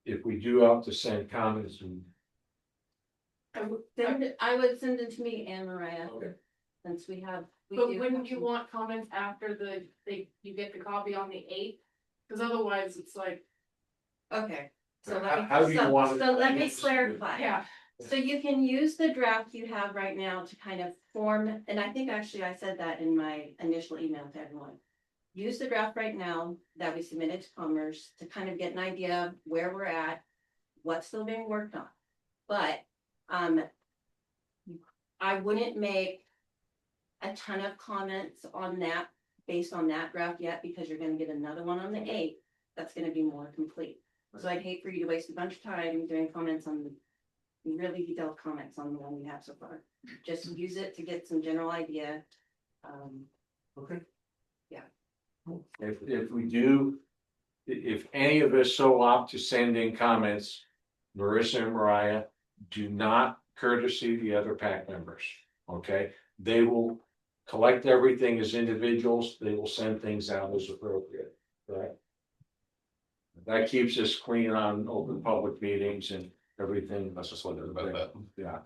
If we do have to send comments, I would send it to me and Mariah, okay. since we But do wouldn't have you some- want comments after you get the copy on the 8th? Cause otherwise it's like, Okay, so How do you want it- so let me clarify. yeah, So you can use the draft you have right now to kind of form, and I think actually I said that in my initial email to everyone. Use the draft right now that we submitted to Commerce to kind of get an idea of where we're at, what's still being worked on. But, I wouldn't make a ton of comments on that, based on that draft yet, because you're gonna get another one on the 8th. That's gonna be more complete. So I'd hate for you to waste a bunch of time doing comments on the really detailed comments on the one we have so far. Just use it to get some general idea. Okay. Yeah. If we do, if any of us so opt to send in comments, Marissa and Mariah, do not courtesy the other PAC members, okay? They will collect everything as individuals, they will send things out as appropriate, right? That keeps us clean on open public meetings and everything. That's just wondering about that. Yeah.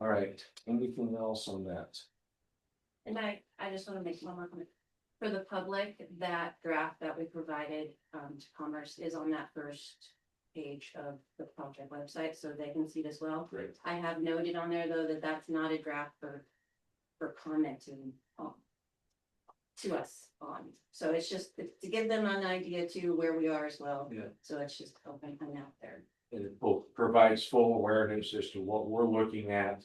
All right, anything else on that? And I just want to make one more comment. For the public, that draft that we provided to Commerce is on that first page of the project website, so they can see it as well. Great. I have noted on there, though, that that's not a draft for commenting to us on. So it's just to give them an idea too where we are as well. Yeah. So it's just open and out there. And it provides full awareness as to what we're looking at,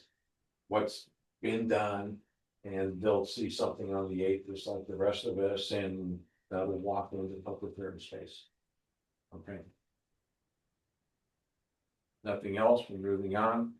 what's been done. And they'll see something on the 8th, just like the rest of us, and that'll walk into the public hearing space. Okay. Nothing else, we're moving on.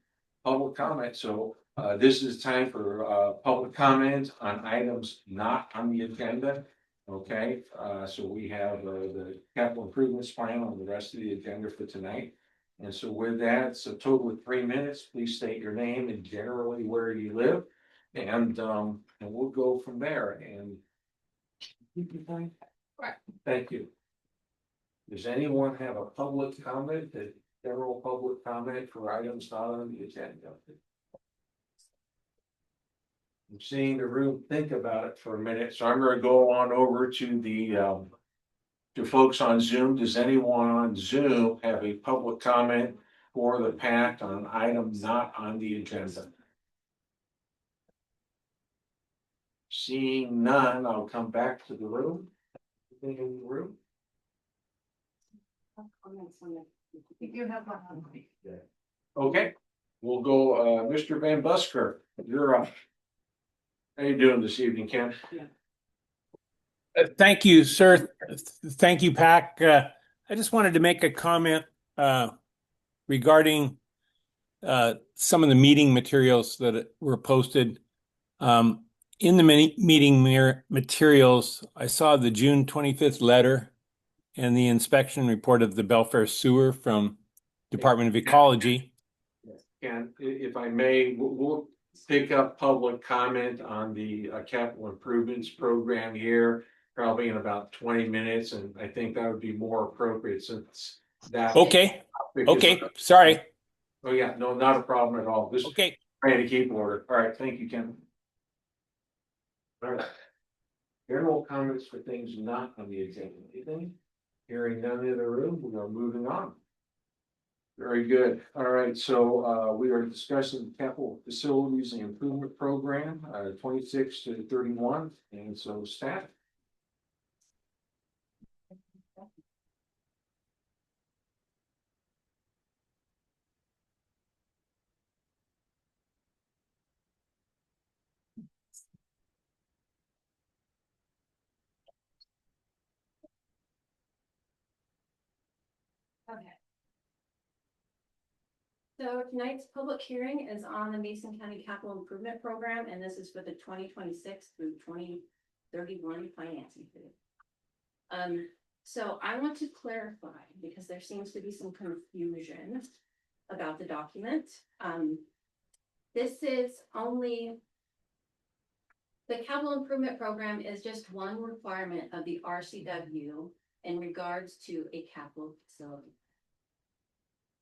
Public comment, so this is time for public comment on items not on the agenda. Okay, so we have the capital improvements plan on the rest of the agenda for tonight. And so with that, it's a total of 3 minutes. Please state your name and generally where you live. And we'll go from there and. Right. Thank you. Does anyone have a public comment, a general public comment for items not on the agenda? I'm seeing the room think about it for a minute, so I'm gonna go on over to the to folks on Zoom. Does anyone on Zoom have a public comment for the PAC on items not on the agenda? Seeing none, I'll come back to the room. Anything in the room? you have one. Okay, we'll go, Mr. Van Busker, you're up. How you doing this evening, Ken? Thank you, sir. Thank you, PAC. I just wanted to make a comment regarding some of the meeting materials that were posted. In the meeting materials, I saw the June 25th letter and the inspection report of the Belfair sewer from Department of Ecology. And if I may, we'll pick up public comment on the capital improvements program here, probably in about 20 minutes, and I think that would be more appropriate since that. Okay, sorry. Oh, yeah, no, not a problem at all. Just Okay. trying to keep order. All right, thank you, Ken. All right. General comments for things not on the agenda. Anything? Hearing none in the room, we are moving on. Very good. All right, so we are discussing capital facilities and improvement program, 26 to 31, and so staff. Okay. So tonight's public hearing is on the Mason County Capital Improvement Program, and this is for the 2026 through 2031 financing period. So I want to clarify, because there seems to be some confusion about the document. This is only. The capital improvement program is just one requirement of the RCW in regards to a capital facility.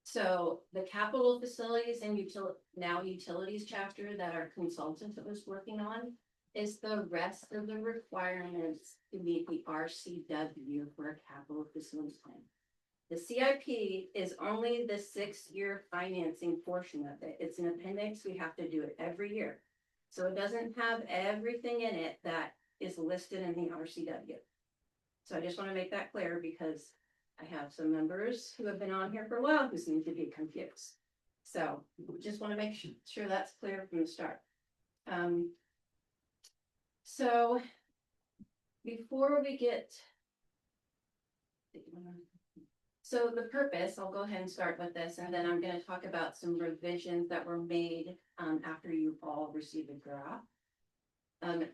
So the capital facilities and now utilities chapter that our consultant was working on is the rest of the requirements to meet the RCW for a capital facilities plan. The CIP is only the 6-year financing portion of it. It's an appendix. We have to do it every year. So it doesn't have everything in it that is listed in the RCW. So I just want to make that clear because I have some members who have been on here for a while who seem to be confused. So just want to make sure that's clear from the start. So before we get, so the purpose, I'll go ahead and start with this, and then I'm going to talk about some revisions that were made after you all received a draft.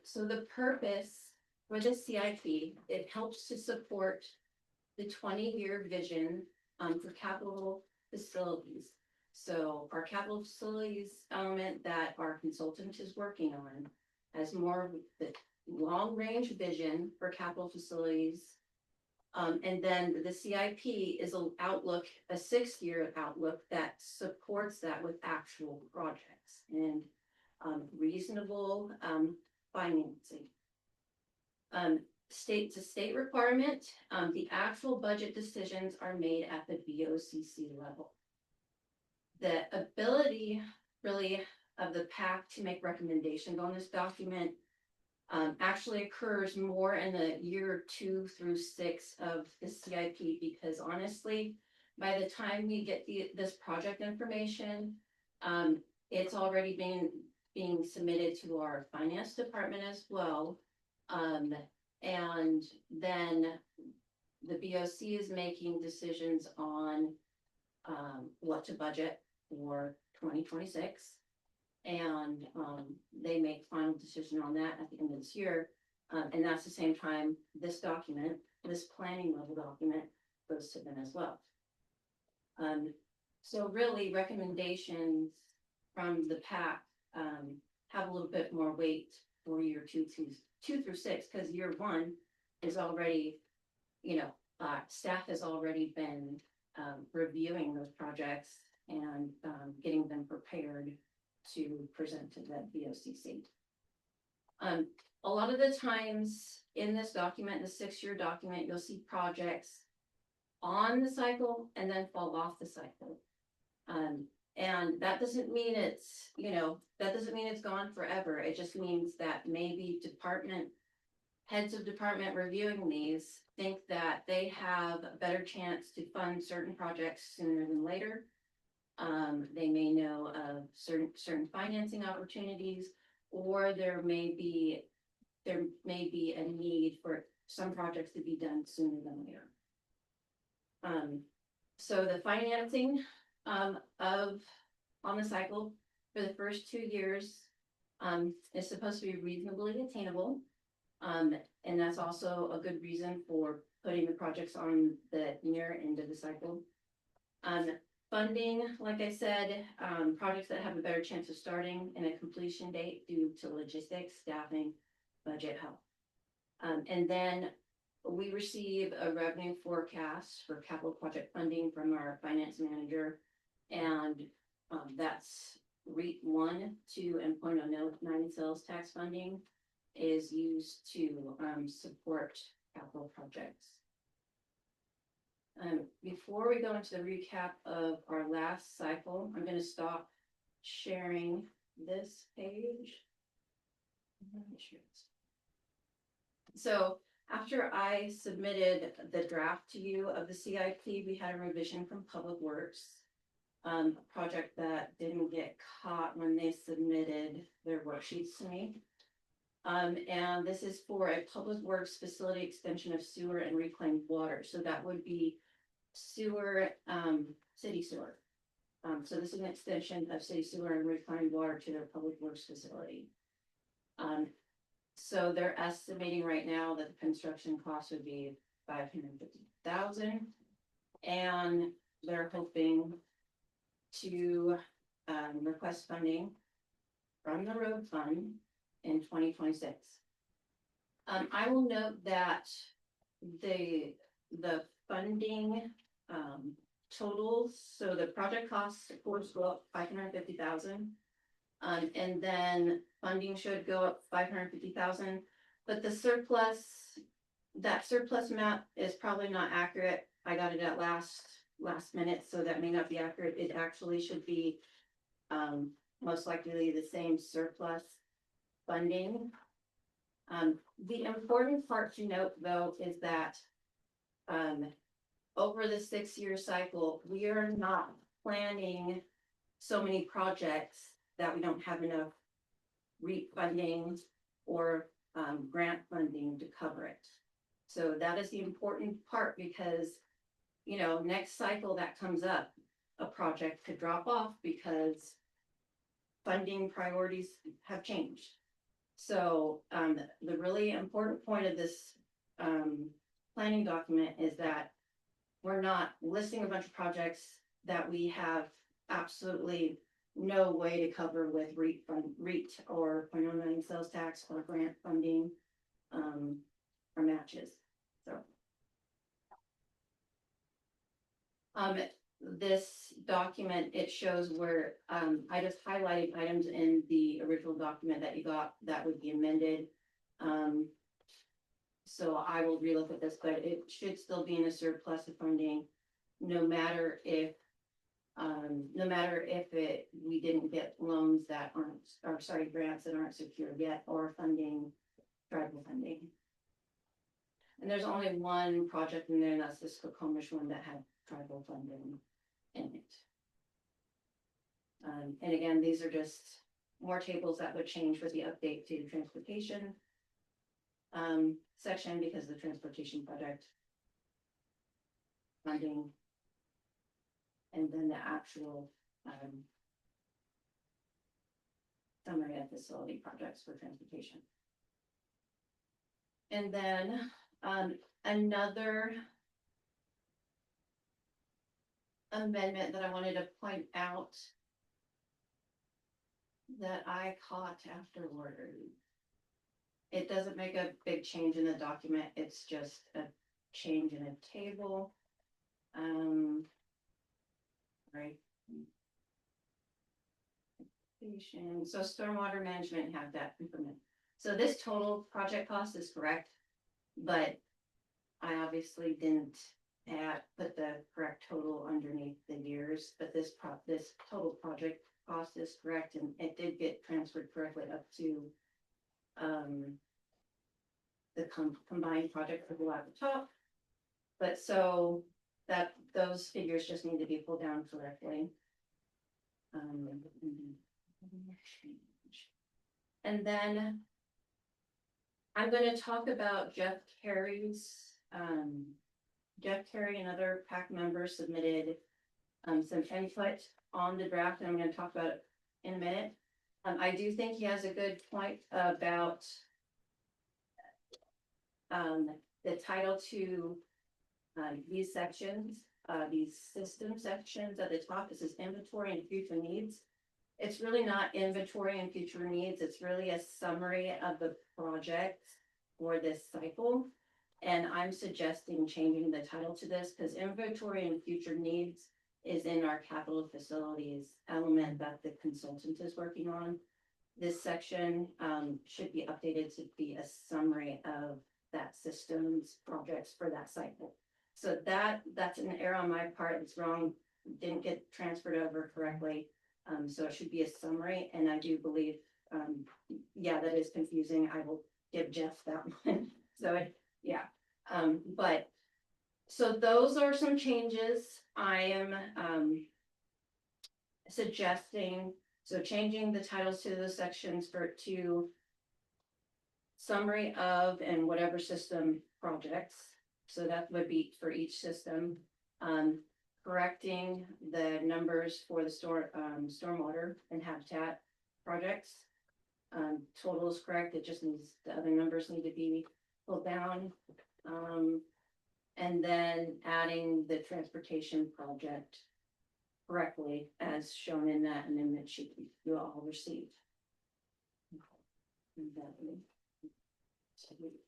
So the purpose for the CIP, it helps to support the 20-year vision for capital facilities. So our capital facilities element that our consultant is working on has more of the long-range vision for capital facilities. And then the CIP is an outlook, a 6-year outlook that supports that with actual projects and reasonable financing. State to state requirement, the actual budget decisions are made at the BOCC level. The ability really of the PAC to make recommendations on this document actually occurs more in the year 2 through 6 of the CIP, because honestly, by the time we get this project information, it's already being submitted to our finance department as well. And then the BOC is making decisions on what to budget for 2026. And they make final decision on that at the end of this year. And that's the same time this document, this planning level document, goes to them as well. So really recommendations from the PAC have a little bit more weight for year 2 through 6, because year 1 is already, staff has already been reviewing those projects and getting them prepared to present to the BOCC. A lot of the times in this document, the 6-year document, you'll see projects on the cycle and then fall off the cycle. And that doesn't mean it's, that doesn't mean it's gone forever. It just means that maybe heads of department reviewing these think that they have a better chance to fund certain projects sooner than later. They may know of certain financing opportunities, or there may be a need for some projects to be done sooner than later. So the financing on the cycle for the first 2 years is supposed to be reasonably attainable. And that's also a good reason for putting the projects on the near end of the cycle. Funding, like I said, projects that have a better chance of starting and a completion date due to logistics, staffing, budget help. And then we receive a revenue forecast for capital project funding from our finance manager. And that's REIT 1, 2, and 0.09 sales tax funding is used to support capital projects. Before we go into the recap of our last cycle, I'm going to stop sharing this page. So after I submitted the draft to you of the CIP, we had a revision from Public Works, a project that didn't get caught when they submitted their worksheets to me. And this is for a Public Works facility extension of sewer and reclaimed water. So that would be sewer, city sewer. So this is an extension of city sewer and reclaimed water to their Public Works facility. So they're estimating right now that the construction cost would be 550,000. And they're hoping to request funding from the road fund in 2026. I will note that the funding totals, so the project costs of course go up 550,000. And then funding should go up 550,000, but the surplus, that surplus amount is probably not accurate. I got it at last minute, so that may not be accurate. It actually should be most likely the same surplus funding. The important part to note though is that over the 6-year cycle, we are not planning so many projects that we don't have enough REAP funding or grant funding to cover it. So that is the important part because, you know, next cycle that comes up, a project could drop off because funding priorities have changed. So the really important point of this planning document is that we're not listing a bunch of projects that we have absolutely no way to cover with REAP or 0.09 sales tax or grant funding or matches. So this document, it shows where I just highlighted items in the original document that you got that would be amended. So I will relook at this, but it should still be in a surplus of funding, no matter if we didn't get loans that aren't, or sorry, grants that aren't secured yet, or funding, tribal funding. And there's only one project in there, and that's the Skokomish one that had tribal funding in it. And again, these are just more tables that would change with the update to the transportation section, because the transportation project funding, and then the actual summary of facility projects for transportation. And then another amendment that I wanted to point out that I caught afterward. It doesn't make a big change in the document, it's just a change in a table. Right. So stormwater management have that implement. So this total project cost is correct, but I obviously didn't put the correct total underneath the years, but this total project cost is correct, and it did get transferred correctly up to the combined project total at the top. But so that those figures just need to be pulled down correctly. And then I'm going to talk about Jeff Carey's, Jeff Carey and other PAC members submitted some input on the draft, and I'm going to talk about it in a minute. I do think he has a good point about the title to these sections, these system sections at the top. This is inventory and future needs. It's really not inventory and future needs. It's really a summary of the project for this cycle. And I'm suggesting changing the title to this because inventory and future needs is in our capital facilities element that the consultant is working on. This section should be updated to be a summary of that systems projects for that cycle. So that's an error on my part. It's wrong. Didn't get transferred over correctly. So it should be a summary. And I do believe, yeah, that is confusing. I will give Jeff that one. So yeah. But so those are some changes I am suggesting. So changing the titles to the sections to summary of and whatever system projects. So that would be for each system. Correcting the numbers for the stormwater and habitat projects. Total is correct. It just needs, the other numbers need to be pulled down. And then adding the transportation project correctly as shown in that amendment sheet you all received. And that way- so we-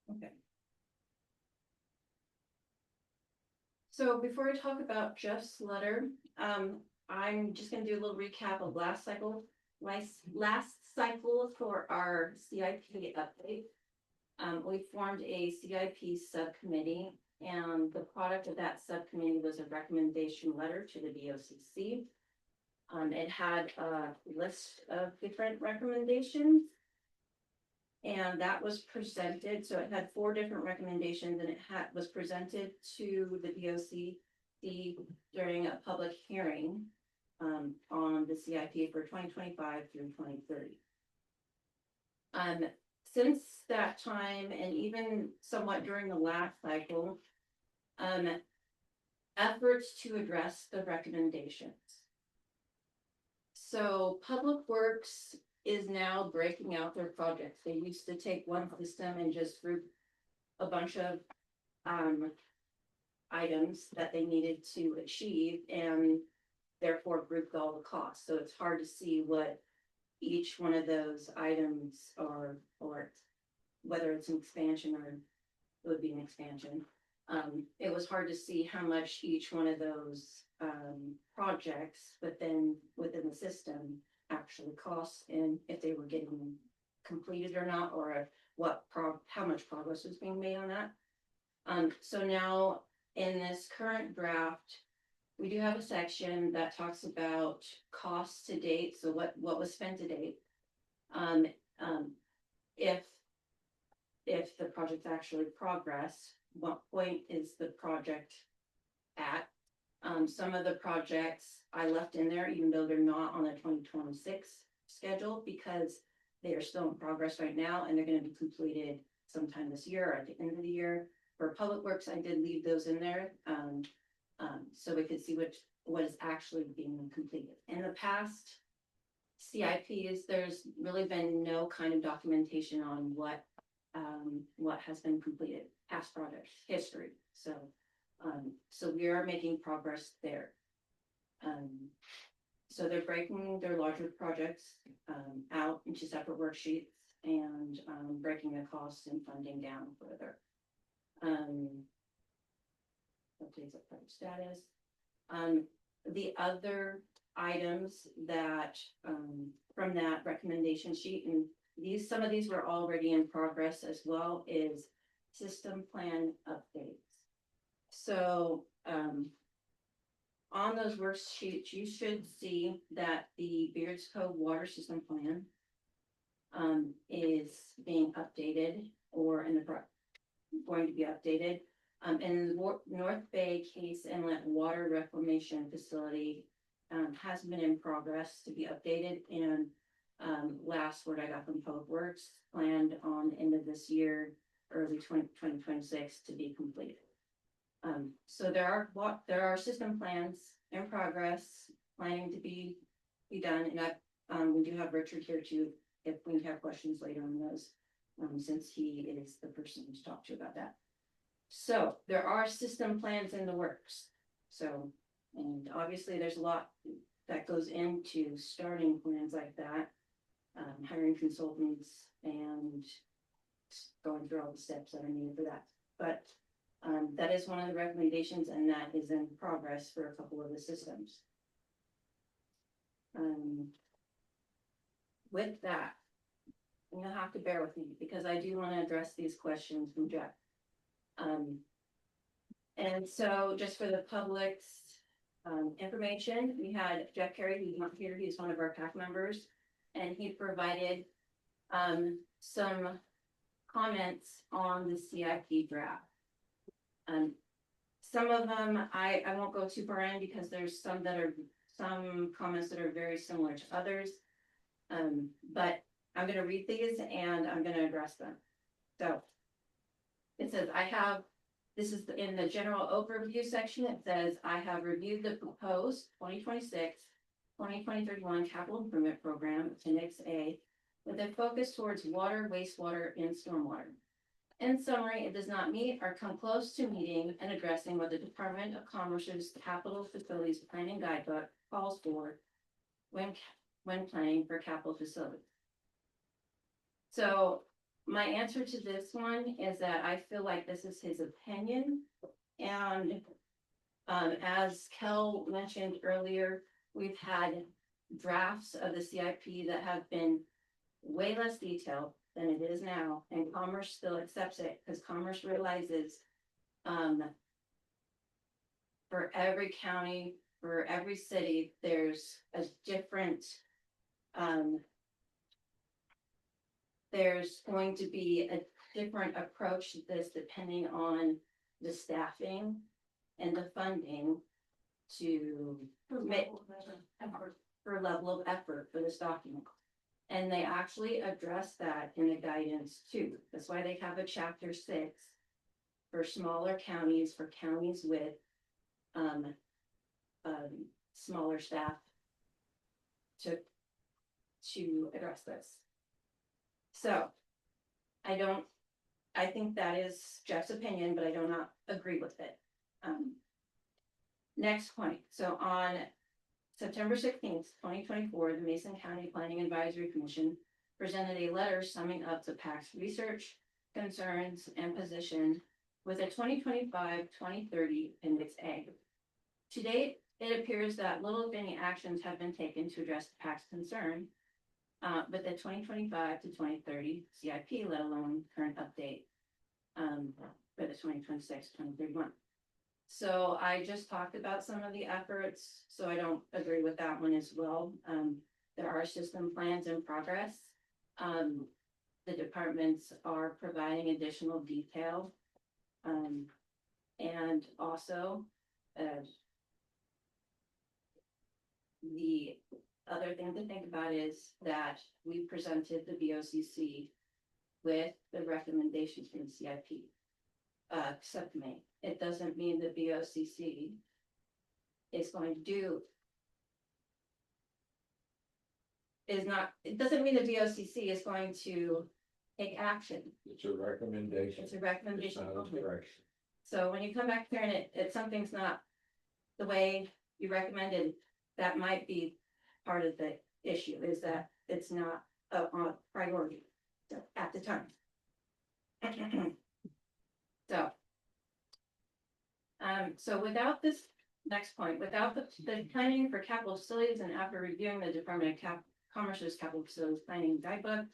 Okay. So before I talk about Jeff's letter, I'm just gonna do a little recap of last cycle for our CIP update. We formed a CIP subcommittee, and the product of that subcommittee was a recommendation letter to the BOCC. It had a list of different recommendations. And that was presented, so it had 4 different recommendations, and it was presented to the BOCC during a public hearing on the CIP for 2025 through 2030. Since that time, and even somewhat during the last cycle, efforts to address the recommendations. So Public Works is now breaking out their projects. They used to take one system and just group a bunch of items that they needed to achieve, and therefore grouped all the costs. So it's hard to see what each one of those items are, or whether it's an expansion or it would be an expansion. It was hard to see how much each one of those projects, but then within the system actually costs, and if they were getting completed or not, or how much progress was being made on that. So now in this current draft, we do have a section that talks about costs to date, so what was spent to date. If the project's actually progressed, what point is the project at? Some of the projects I left in there, even though they're not on the 2026 schedule, because they are still in progress right now, and they're gonna be completed sometime this year or at the end of the year. For Public Works, I did leave those in there, so we could see what is actually being completed. In the past CIPs, there's really been no kind of documentation on what has been completed, past project history. So we are making progress there. So they're breaking their larger projects out into separate worksheets and breaking the costs and funding down further. Updates of project status. The other items that from that recommendation sheet, and some of these were already in progress as well, is system plan updates. So on those worksheets, you should see that the Beards Cove water system plan is being updated, or going to be updated. And the North Bay Case Inlet Water Reclamation Facility has been in progress to be updated, and last word I got from Public Works, planned on the end of this year, early 2026 to be completed. So there are system plans in progress, planning to be done, and we do have Richard here too, if we have questions later on those, since he is the person to talk to about that. So there are system plans in the works. So, and obviously there's a lot that goes into starting plans like that, hiring consultants and going through all the steps that are needed for that. But that is one of the recommendations, and that is in progress for a couple of the systems. With that, you'll have to bear with me because I do want to address these questions from Jeff. And so just for the public's information, we had Jeff Carey, who's not here, he's one of our PAC members, and he provided some comments on the CIP draft. Some of them I won't go too far in because there's some comments that are very similar to others. But I'm going to read these and I'm going to address them. So it says, I have this is in the general overview section. It says, I have reviewed the proposed 2026-2031 capital improvement program, appendix A, with a focus towards water, wastewater, and stormwater. In summary, it does not meet or come close to meeting and addressing what the Department of Commerce's Capital Facilities Planning Guidebook calls for when planning for capital facilities. So my answer to this one is that I feel like this is his opinion. And as Kel mentioned earlier, we've had drafts of the CIP that have been way less detailed than it is now, and Commerce still accepts it because Commerce realizes for every county, for every city, there's a different there's going to be a different approach to this depending on the staffing and the funding to make for level of effort for this document. And they actually address that in the guidance too. That's why they have a chapter 6 for smaller counties, for counties with smaller staff to address this. So I think that is Jeff's opinion, but I do not agree with it. Next point. So on September 16th, 2024, the Mason County Planning Advisory Commission presented a letter summing up the PAC's research, concerns, and position with a 2025-2030 Appendix A. To date, it appears that little if any actions have been taken to address the PAC's concern with the 2025 to 2030 CIP, let alone current update for the 2026-2031. So I just talked about some of the efforts, so I don't agree with that one as well. There are system plans in progress. The departments are providing additional detail. And also, the other thing to think about is that we presented the BOCC with the recommendations from the CIP subcommittee. It doesn't mean the BOCC is going to do it doesn't mean the BOCC is going to take action. It's a recommendation. It's a recommendation. It's not a direction. So when you come back here and it something's not the way you recommended, that might be part of the issue, is that it's not a priority at the time. So without this next point, without the planning for capital facilities, and after reviewing the Department of Commerce's capital facilities planning guidebook,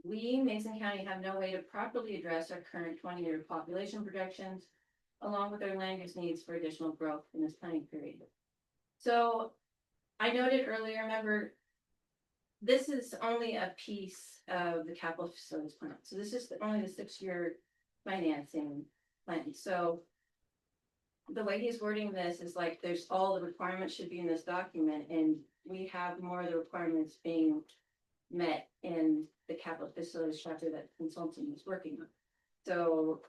we, Mason County, have no way to properly address our current 20-year population projections, along with our land use needs for additional growth in this planning period. So I noted earlier, remember, this is only a piece of the capital facilities plan. So this is only the 6-year financing plan. So the way he's wording this is like there's all the requirements should be in this document, and we have more of the requirements being met in the capital facilities chapter that the consultant is working on. So,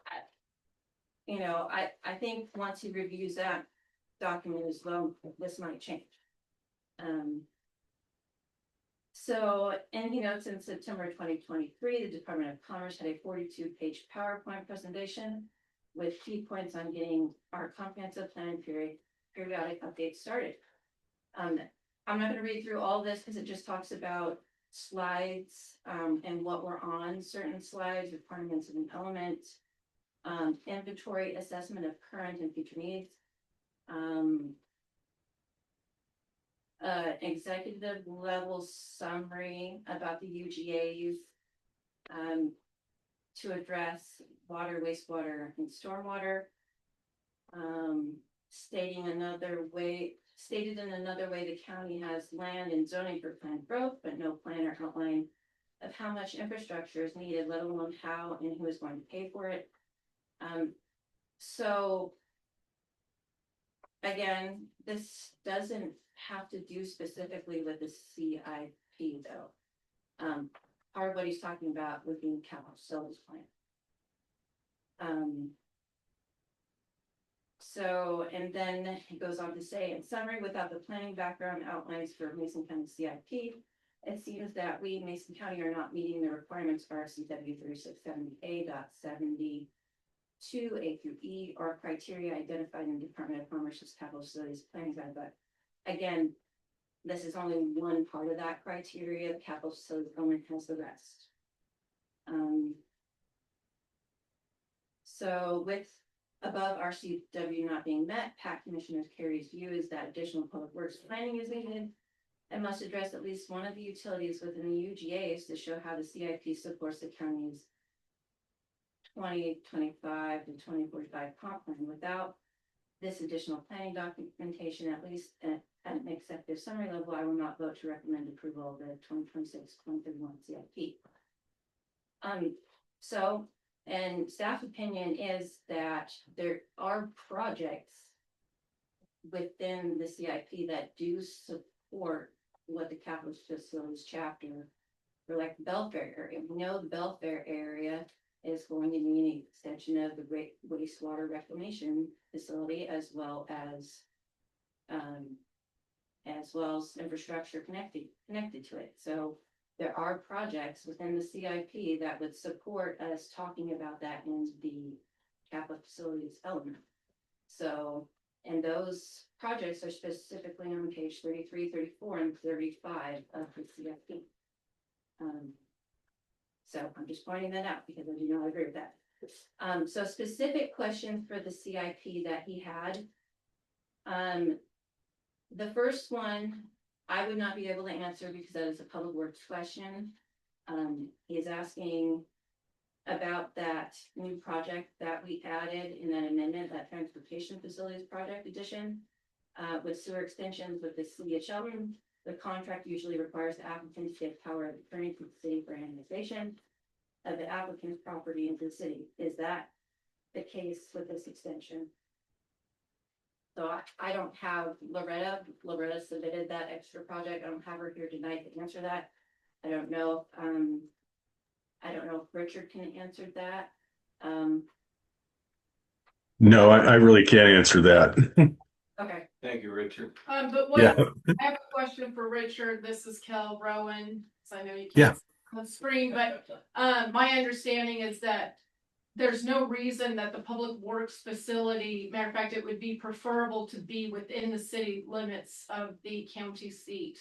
you know, I think once he reviews that document as well, this might change. So, and he notes in September 2023, the Department of Commerce had a 42-page PowerPoint presentation with key points on getting our comprehensive plan periodic updates started. I'm not going to read through all this because it just talks about slides and what we're on certain slides, requirements of an element, inventory assessment of current and future needs, executive level summary about the UGAs to address water, wastewater, and stormwater. Stated in another way, the county has land and zoning for planned growth, but no plan or outline of how much infrastructure is needed, let alone how and who is going to pay for it. So again, this doesn't have to do specifically with the CIP though. Part of what he's talking about would be capital facilities plan. So, and then he goes on to say, in summary, without the planning background outlines for Mason County CIP, it seems that we, Mason County, are not meeting the requirements for RCW 3670A.72 A through E, or criteria identified in Department of Commerce's capital facilities planning guide. But again, this is only one part of that criteria. The capital facilities element has the rest. So with above RCW not being met, PAC Commissioner Carey's view is that additional public works planning is needed and must address at least one of the utilities within the UGAs to show how the CIP supports the county's 2025 to 2045 comp plan. Without this additional planning documentation, at least at an executive summary level, I will not vote to recommend approval of the 2026-2031 CIP. So, and staff opinion is that there are projects within the CIP that do support what the capital facilities chapter for, like the Belfair area. We know the Belfair area is going to need an extension of the wastewater reclamation facility as well as infrastructure connected to it. So there are projects within the CIP that would support us talking about that in the capital facilities element. So, and those projects are specifically on page 33, 34, and 35 of the CIP. So I'm just pointing that out because I do not agree with that. So specific questions for the CIP that he had. The first one, I would not be able to answer because that is a public works question. He is asking about that new project that we added in that amendment, that transportation facilities project addition, with sewer extensions with the city of Shelburne. The contract usually requires the applicant to give power of attorney to the city for annexation of the applicant's property into the city. Is that the case with this extension? So I don't have Loretta. Loretta submitted that extra project. I don't have her here tonight to answer that. I don't know. I don't know if Richard can answer that. No, I really can't answer that. Okay. Thank you, Richard. But what, Yeah. I have a question for Richard. This is Kel Rowan, so I know you Yeah. can't on screen, but my understanding is that there's no reason that the public works facility, matter of fact, it would be preferable to be within the city limits of the county seat.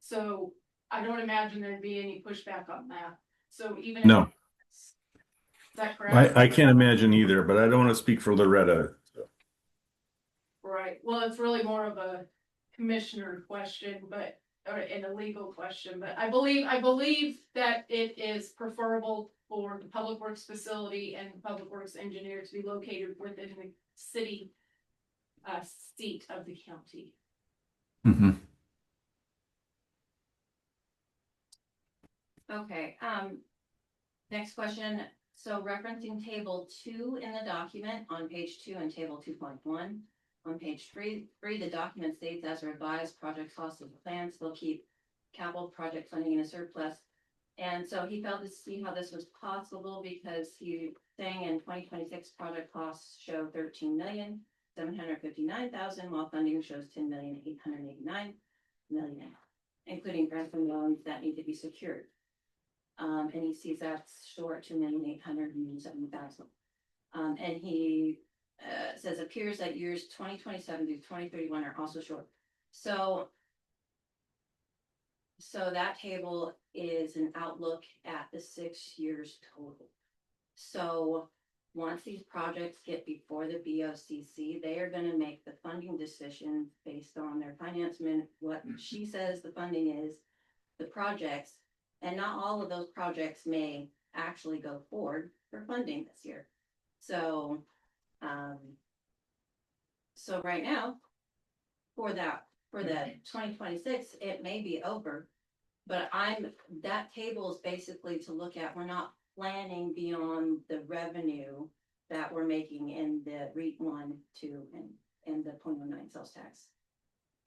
So I don't imagine there'd be any pushback on that. So even No. is that correct? I can't imagine either, but I don't want to speak for Loretta. Right, well, it's really more of a commissioner question, but, or in a legal question, but I believe that it is preferable for the public works facility and the public works engineer to be located within the city seat of the county. Mm-hmm. Okay, next question. So referencing table 2 in the document on page 2 and table 2.1. On page 3, the document states as revised project costs of the plan still keep capital project funding in a surplus. And so he failed to see how this was possible because he saying in 2026 project costs show 13,759,000 while funding shows 10,889,000, including grants and loans that need to be secured. And he sees that's short 2,807,000. And he says appears that years 2027 to 2031 are also short. So that table is an outlook at the 6 years total. So once these projects get before the BOCC, they are going to make the funding decision based on their financement, what she says the funding is, the projects, and not all of those projects may actually go forward for funding this year. So right now, for the 2026, it may be over, but that table is basically to look at, we're not planning beyond the revenue that we're making in the REIT 1, 2, and the 0.09 sales tax.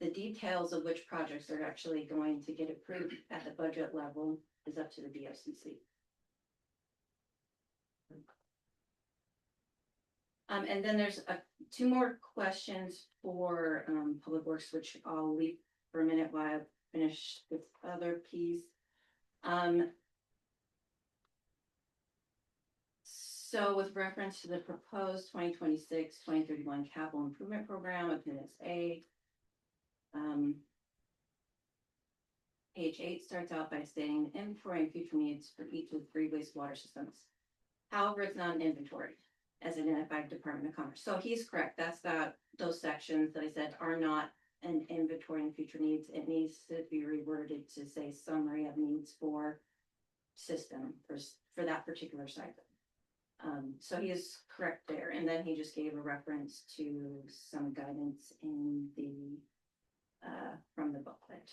The details of which projects are actually going to get approved at the budget level is up to the BOCC. And then there's two more questions for Public Works, which I'll leave for a minute while I finish this other piece. So with reference to the proposed 2026-2031 capital improvement program, appendix A. Page 8 starts out by stating inventory and future needs for each of the 3 wastewater systems. However, it's not an inventory as identified Department of Commerce. So he's correct. That's those sections that I said are not an inventory and future needs. It needs to be reworded to say summary of needs for system for that particular site. So he is correct there. And then he just gave a reference to some guidance in the from the booklet.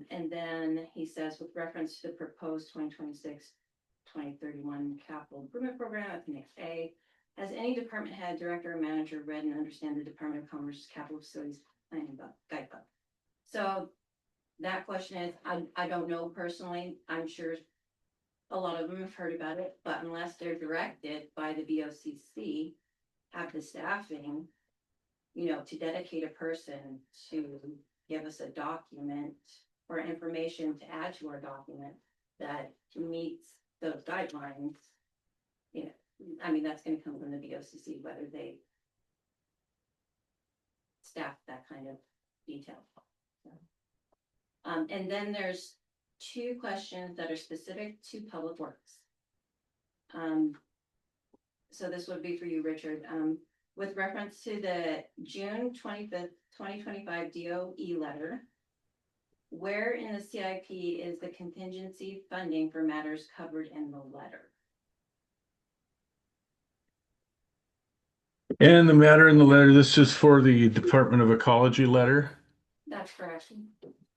And then he says, with reference to the proposed 2026-2031 capital improvement program, appendix A, has any department head, director, or manager read and understand the Department of Commerce capital facilities planning guidebook? So that question is, I don't know personally. I'm sure a lot of them have heard about it, but unless they're directed by the BOCC, have the staffing, to dedicate a person to give us a document or information to add to our document that meets those guidelines, that's going to come from the BOCC, whether they staff that kind of detail. So, and then there's 2 questions that are specific to Public Works. So this would be for you, Richard. With reference to the June 25th, 2025 DOE letter, where in the CIP is the contingency funding for matters covered in the letter? And the matter in the letter, this is for the Department of Ecology letter. That's correct.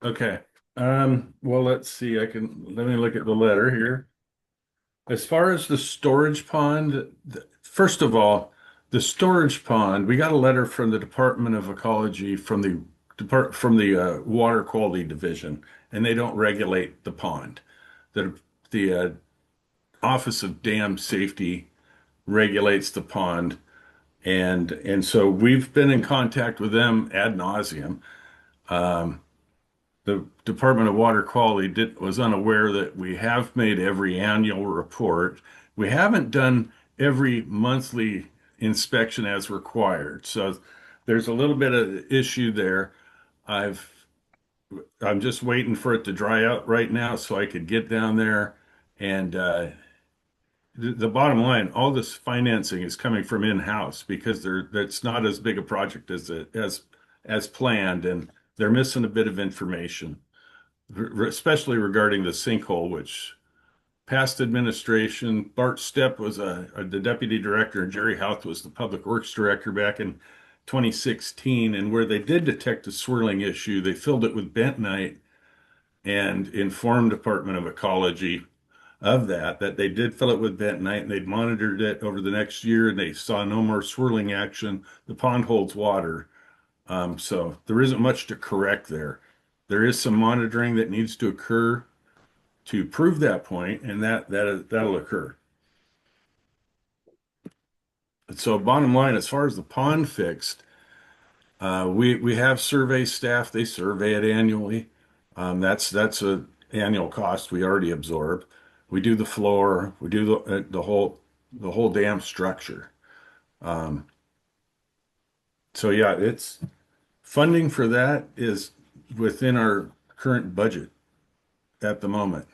Okay. Well, let's see. Let me look at the letter here. As far as the storage pond, first of all, the storage pond, we got a letter from the Department of Ecology from the Water Quality Division, and they don't regulate the pond. The Office of Dam Safety regulates the pond, and so we've been in contact with them ad nauseum. The Department of Water Quality was unaware that we have made every annual report. We haven't done every monthly inspection as required. So there's a little bit of issue there. I'm just waiting for it to dry out right now so I could get down there. And the bottom line, all this financing is coming from in-house because that's not as big a project as planned, and they're missing a bit of information, especially regarding the sinkhole, which past administration, Bart Stepp was the deputy director, and Jerry Houth was the public works director back in 2016. And where they did detect a swirling issue, they filled it with bentonite and informed Department of Ecology of that they did fill it with bentonite, and they'd monitored it over the next year, and they saw no more swirling action. The pond holds water. So there isn't much to correct there. There is some monitoring that needs to occur to prove that point, and that'll occur. So bottom line, as far as the pond fixed, we have survey staff. They survey it annually. That's a annual cost we already absorb. We do the floor. We do the whole dam structure. So yeah, it's funding for that is within our current budget at the moment.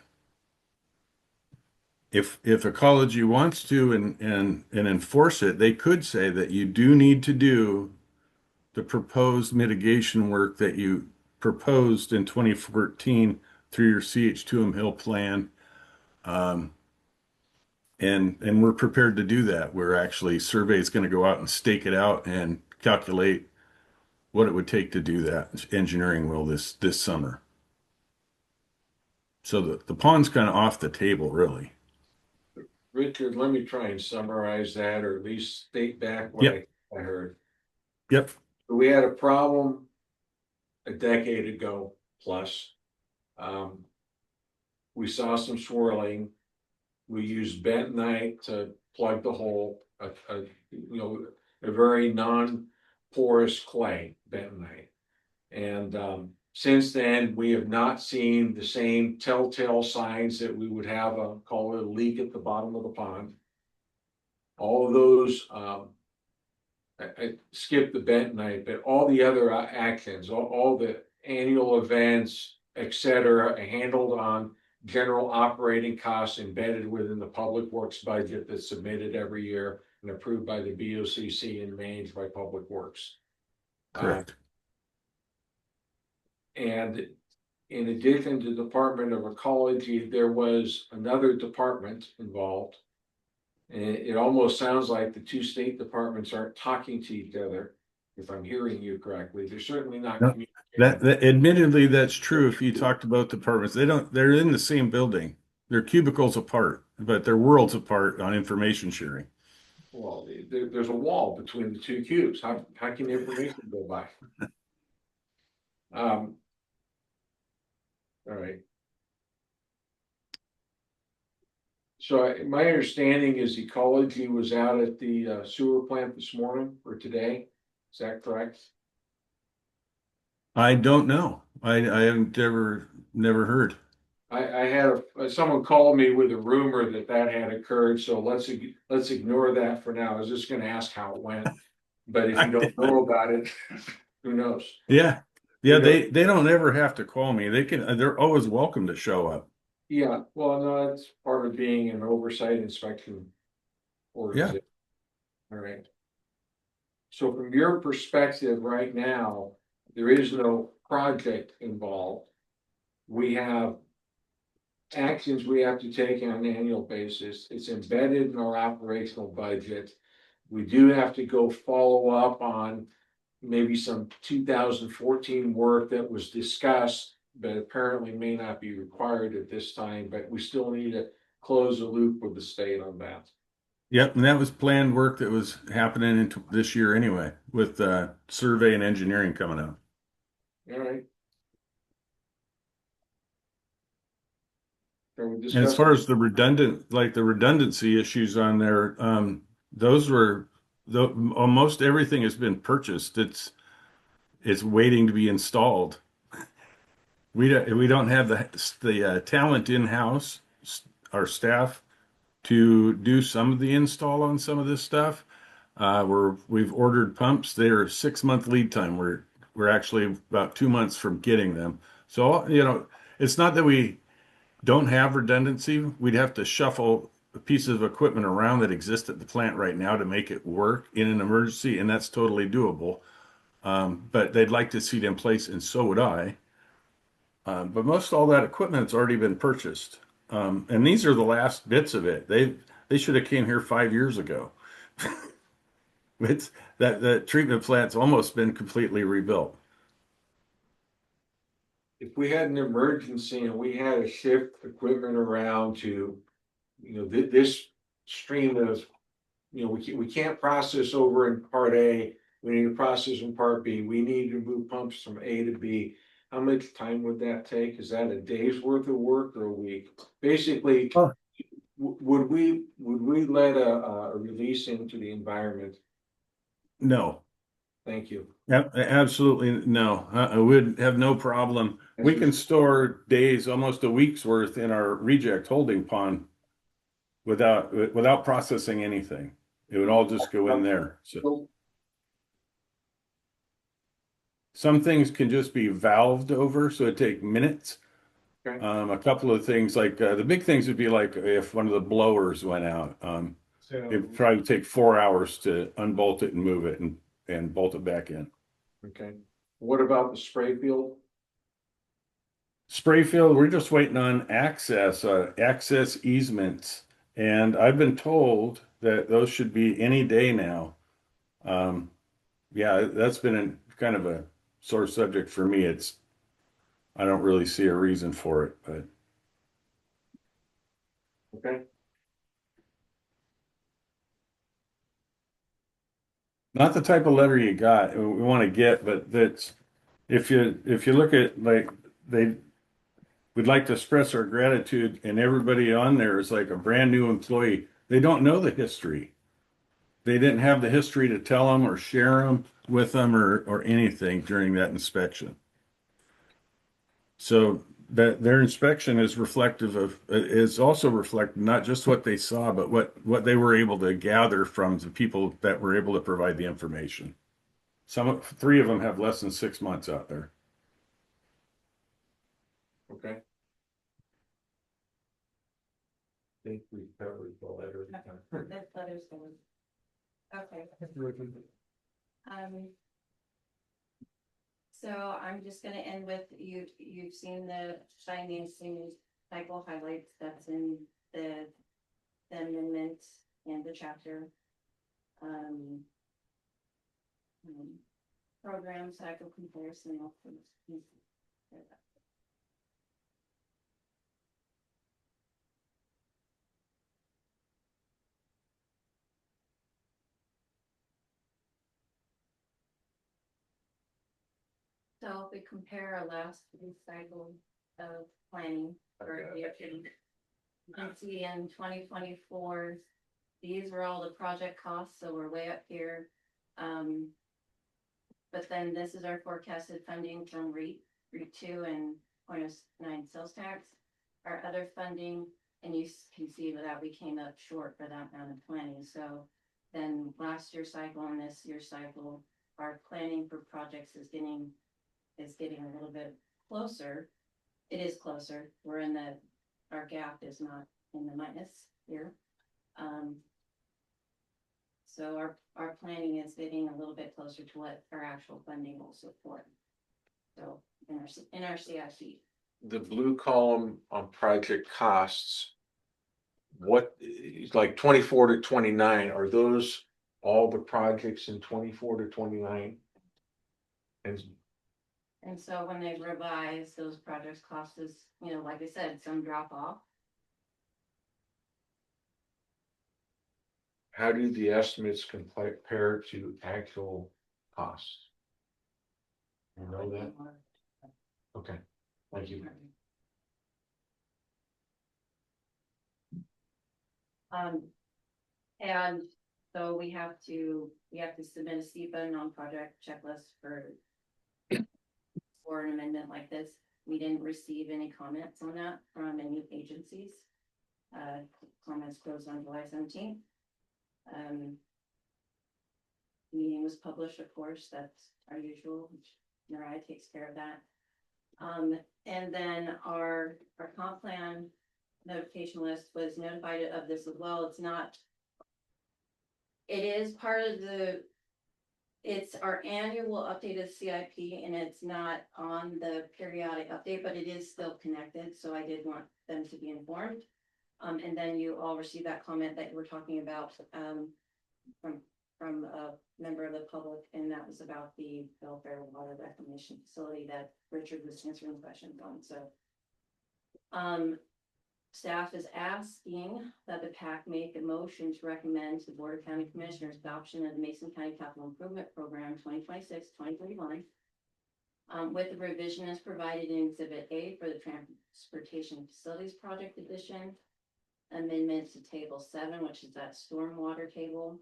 If ecology wants to and enforce it, they could say that you do need to do the proposed mitigation work that you proposed in 2014 through your CH2M Hill plan. And we're prepared to do that. We're actually survey is going to go out and stake it out and calculate what it would take to do that. Engineering will this summer. So the pond's kind of off the table, really. Richard, let me try and summarize that, or at least state back what I heard. Yep. We had a problem a decade ago plus. We saw some swirling. We used bentonite to plug the hole. a very non-porous clay, bentonite. And since then, we have not seen the same telltale signs that we would have call it a leak at the bottom of the pond. All of those, I skipped the bentonite, but all the other actions, all the annual events, et cetera, are handled on general operating costs embedded within the public works budget that's submitted every year and approved by the BOCC and managed by Public Works. Correct. And in addition to the Department of Ecology, there was another department involved. And it almost sounds like the two state departments aren't talking to each other, if I'm hearing you correctly. They're certainly not No, communicating. that admittedly, that's true. If you talk to both departments, they're in the same building. They're cubicles apart, but they're worlds apart on information sharing. Well, there's a wall between the two cubes. How can information go by? All right. So my understanding is Ecology was out at the sewer plant this morning or today. Is that correct? I don't know. I haven't never heard. I had someone called me with a rumor that had occurred, so let's ignore that for now. I was just gonna ask how it went. But if you don't know about it, who knows? Yeah. Yeah, they don't ever have to call me. They're always welcome to show up. Yeah, well, no, it's part of being an oversight inspection organization. All right. So from your perspective right now, there is no project involved. We have actions we have to take on an annual basis. It's embedded in our operational budget. We do have to go follow up on maybe some 2014 work that was discussed, but apparently may not be required at this time, but we still need to close the loop with the state on that. Yep, and that was planned work that was happening into this year anyway, with survey and engineering coming out. All right. And as far as the redundancy issues on there, those were almost everything has been purchased. It's waiting to be installed. We don't have the talent in-house, our staff, to do some of the install on some of this stuff. We've ordered pumps. They're 6-month lead time. We're actually about 2 months from getting them. So, it's not that we don't have redundancy. We'd have to shuffle pieces of equipment around that exist at the plant right now to make it work in an emergency, and that's totally doable. But they'd like to see it in place, and so would I. But most all that equipment's already been purchased. And these are the last bits of it. They should have came here 5 years ago. It's that treatment plant's almost been completely rebuilt. If we had an emergency and we had to shift equipment around to, this stream of, we can't process over in part A, we need to process in part B, we need to move pumps from A to B. How much time would that take? Is that a day's worth of work or a week? Basically, would we let a release into the environment? No. Thank you. Absolutely no. I would have no problem. We can store days, almost a week's worth in our reject holding pond without processing anything. It would all just go in there. So some things can just be valved over, so it take minutes. Okay. A couple of things like the big things would be like if one of the blowers went out. It'd probably take 4 hours to unbolt it and move it and bolt it back in. Okay. What about the spray field? Spray field, we're just waiting on access easements. And I've been told that those should be any day now. Yeah, that's been kind of a sore subject for me. I don't really see a reason for it, but. Okay. Not the type of letter you got, we want to get, but that's, if you look at like, we'd like to express our gratitude, and everybody on there is like a brand new employee. They don't know the history. they didn't have the history to tell them or share them with them or anything during that inspection. So that their inspection is reflective of, is also reflective, not just what they saw, but what they were able to gather from the people that were able to provide the information. Three of them have less than 6 months out there. Okay. I think we covered the letter. That letter's going. Okay. So I'm just gonna end with you've seen the financing cycle highlights that's in the amendment and the chapter. Program cycle comparison. So if we compare our last cycle of planning for the you can see in 2024, these were all the project costs, so we're way up here. But then this is our forecasted funding from REIT 2 and 0.09 sales tax. Our other funding, and you can see that we came up short for that amount of planning. So then last year's cycle and this year's cycle, our planning for projects is getting a little bit closer. It is closer. We're in our gap is not in the minus here. So our planning is getting a little bit closer to what our actual funding will support. So in our CIP. The blue column on project costs. What is like 24 to 29? Are those all the projects in 24 to 29? And so when they revise those projects costs, like I said, some drop off. How do the estimates compare to actual costs? You know that? Okay, thank you. And so we have to submit a SEPA non-project checklist for an amendment like this. We didn't receive any comments on that from any agencies. Comments closed on July 17th. Meeting was published, of course, that's our usual, which NRI takes care of that. And then our comp plan notification list was notified of this as well. It is part of it's our annual updated CIP, and it's not on the periodic update, but it is still connected. So I did want them to be informed. And then you all received that comment that you were talking about from a member of the public, and that was about the Belfair Water Reclamation Facility that Richard was answering questions on. So staff is asking that the PAC make a motion to recommend to the Board of County Commissioners adoption of the Mason County Capital Improvement Program 2026-2031 with the revision as provided in Exhibit A for the Transportation Facilities Project Edition, amendment to Table 7, which is that stormwater table,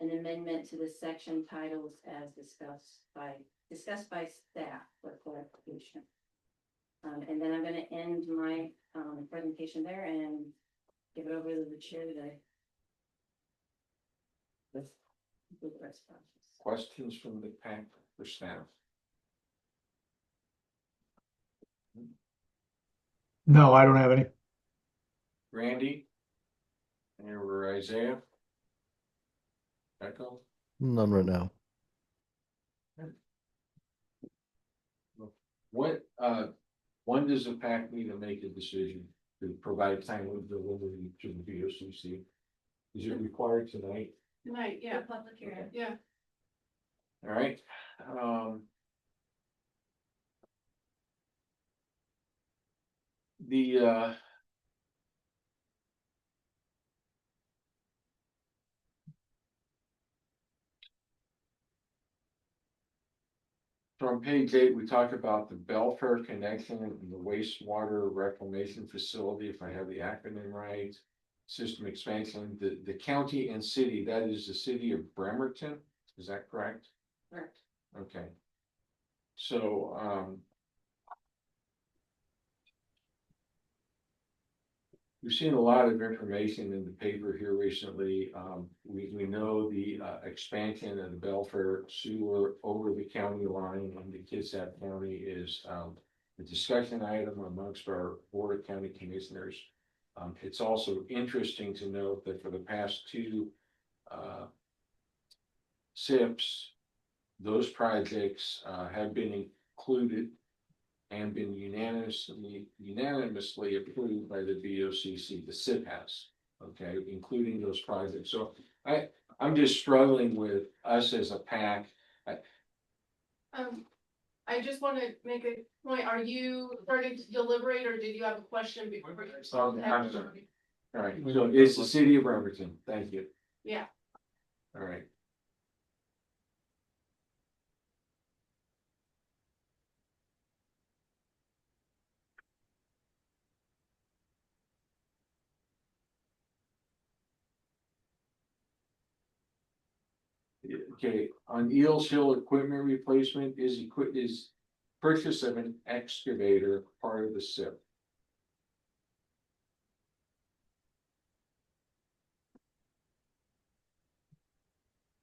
an amendment to the section titles as discussed by staff for clarification. And then I'm going to end my presentation there and give it over to the chair today. Questions from the PAC for staff? No, I don't have any. Randy? And over Isaiah? Echo? None right now. What, when does the PAC need to make a decision to provide timely delivery to the BOCC? Is it required tonight? Tonight, yeah, Public hearing. yeah. All right. From page 8, we talked about the Belfair connection and the wastewater reclamation facility, if I have the acronym right. system expansion, the county and city, that is the city of Bremerton, is that correct? Correct. Okay. So, we've seen a lot of information in the paper here recently. We know the expansion of the Belfair sewer over the county line into Kitsap County is a discussion item amongst our Board of County Commissioners. It's also interesting to note that for the past two SIPs, those projects have been included and been unanimously approved by the BOCC, the SIP has, okay, including those projects. So I'm just struggling with us as a PAC. I just want to make a point. Are you starting to deliberate or did you have a question before? I'm sorry. All right, so it's the city of Bremerton. Thank you. Yeah. All right. Okay, on Eels Hill equipment replacement is purchase of an excavator part of the SIP.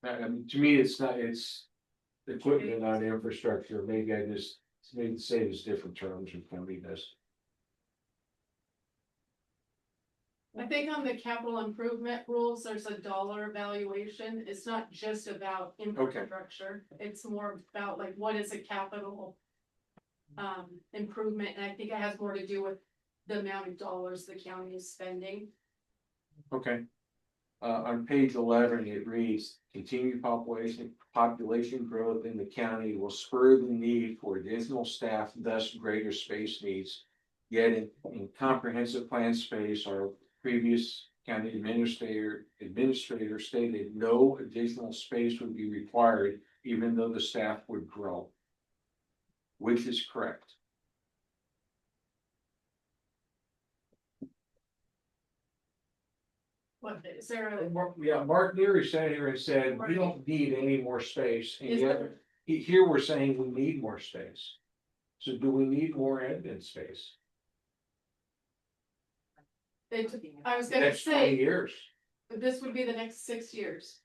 To me, it's not, it's equipment, not infrastructure. Maybe I just maybe say it's different terms or county does. I think on the capital improvement rules, there's a dollar evaluation. It's not just about infrastructure. It's more about like, what is a capital improvement? And I think it has more to do with the amount of dollars the county is spending. Okay. On page 11, it reads, continued population growth in the county will spur the need for additional staff, thus greater space needs. Yet in comprehensive plan space, our previous county administrator stated no additional space would be required, even though the staff would grow. Which is correct? What is there a, Yeah, Mark Leary sat here and said, we don't need any more space, and yet here we're saying we need more space. So do we need more admin space? I was gonna Next 20 say, years. this would be the next 6 years.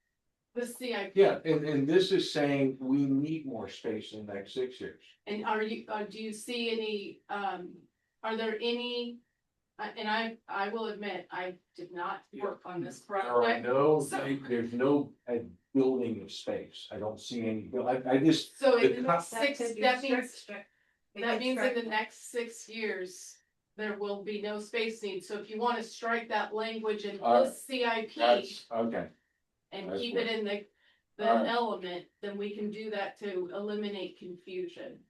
The CIP. Yeah, and this is saying we need more space in the next 6 years. And are you, do you see any, are there any, and I will admit, I did not work on this project. There's no building of space. I don't see any, I just. So the in the next co- six, that means in the next 6 years, there will be no space needs. So if you want to strike that language in this CIP That's, okay, and that's keep what- it in the element, then we can do that to eliminate confusion.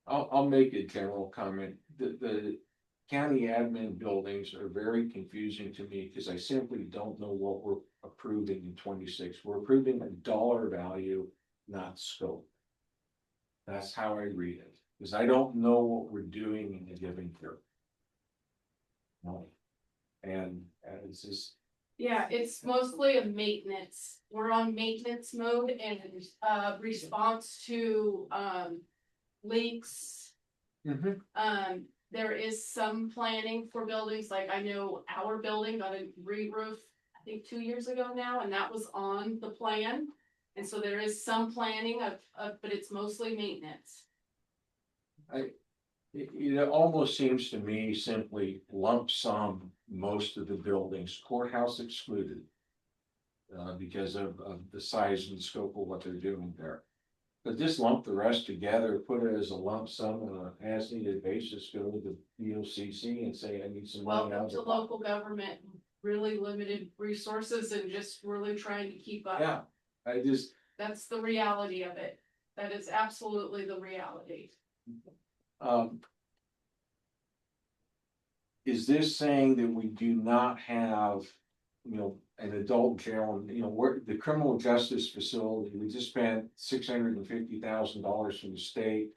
I'll make a general comment. The county admin buildings are very confusing to me because I simply don't know what we're approving in 26. We're approving a dollar value, not scope. That's how I read it, because I don't know what we're doing in a given year. No. And it's just. Yeah, it's mostly a maintenance. We're on maintenance mode and response to leaks. There is some planning for buildings, like I know our building got a re-roof, I think 2 years ago now, and that was on the plan. And so there is some planning of, but it's mostly maintenance. It almost seems to me simply lump sum most of the buildings, courthouse excluded. Because of the size and scope of what they're doing there. But just lump the rest together, put it as a lump sum on an as needed basis, go to the BOCC and say, I need some money out Welcome of to the local government, really limited resources and just really trying to keep up. Yeah, I just. That's the reality of it. That is absolutely the reality. Is this saying that we do not have, an adult jail, where the criminal justice facility, we just spent $650,000 from the state.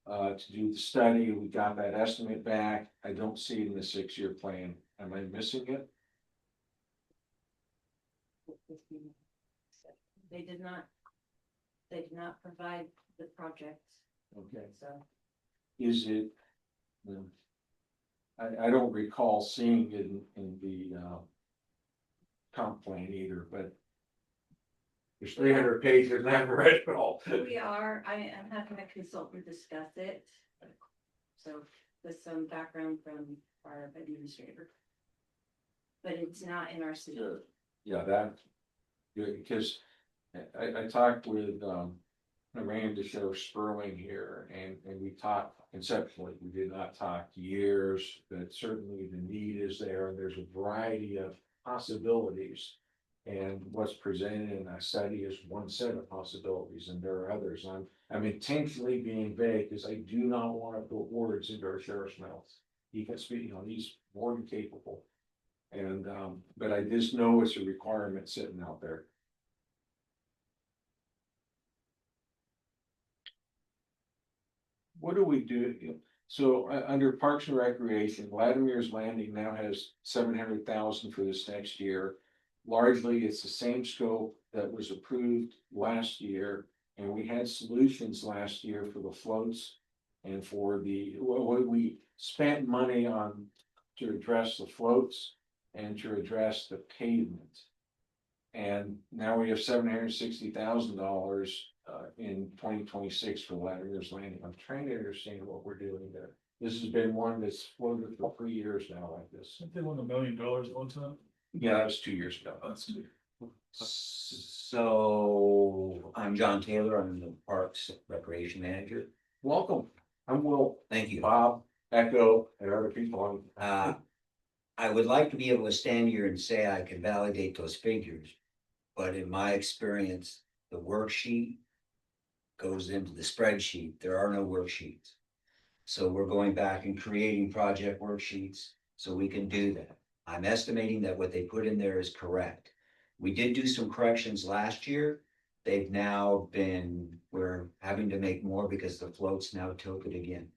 to do the study. We got that estimate back. I don't see it in the 6-year plan. Am I missing it? They did not provide the project, Okay. so. Is it? I don't recall seeing it in the comp plan either, but there's 300 pages and I haven't read it all. I am having a consultant discuss it. So with some background from our administrator. But it's not in our city. Sure. Yeah, that, because I talked with Miranda Show Sperling here, and we talked conceptually. We did not talk years, but certainly the need is there, and there's a variety of possibilities. And what's presented in that study is one set of possibilities, and there are others. I'm intentionally being vague because I do not want to put words into our sheriff's mouth. He can speak, he's more than capable. And but I just know it's a requirement sitting out there. What do we do? So under Parks and Recreation, Latimer's Landing now has 700,000 for this next year. Largely, it's the same scope that was approved last year, and we had solutions last year for the floats and for what we spent money on to address the floats and to address the pavement. And now we have $760,000 in 2026 for Latimer's Landing. I'm trying to understand what we're doing there. This has been one that's floated for 3 years now like this. They won $1 million at one time. Yeah, that was 2 years ago. So I'm John Taylor. I'm the Parks Recreation Manager. Welcome. I'm Will. Thank you. Bob, Echo, and other people on. I would like to be able to stand here and say I can validate those figures, but in my experience, the worksheet goes into the spreadsheet. There are no worksheets. So we're going back and creating project worksheets so we can do that. I'm estimating that what they put in there is correct. We did do some corrections last year. We're having to make more because the float's now tilted again.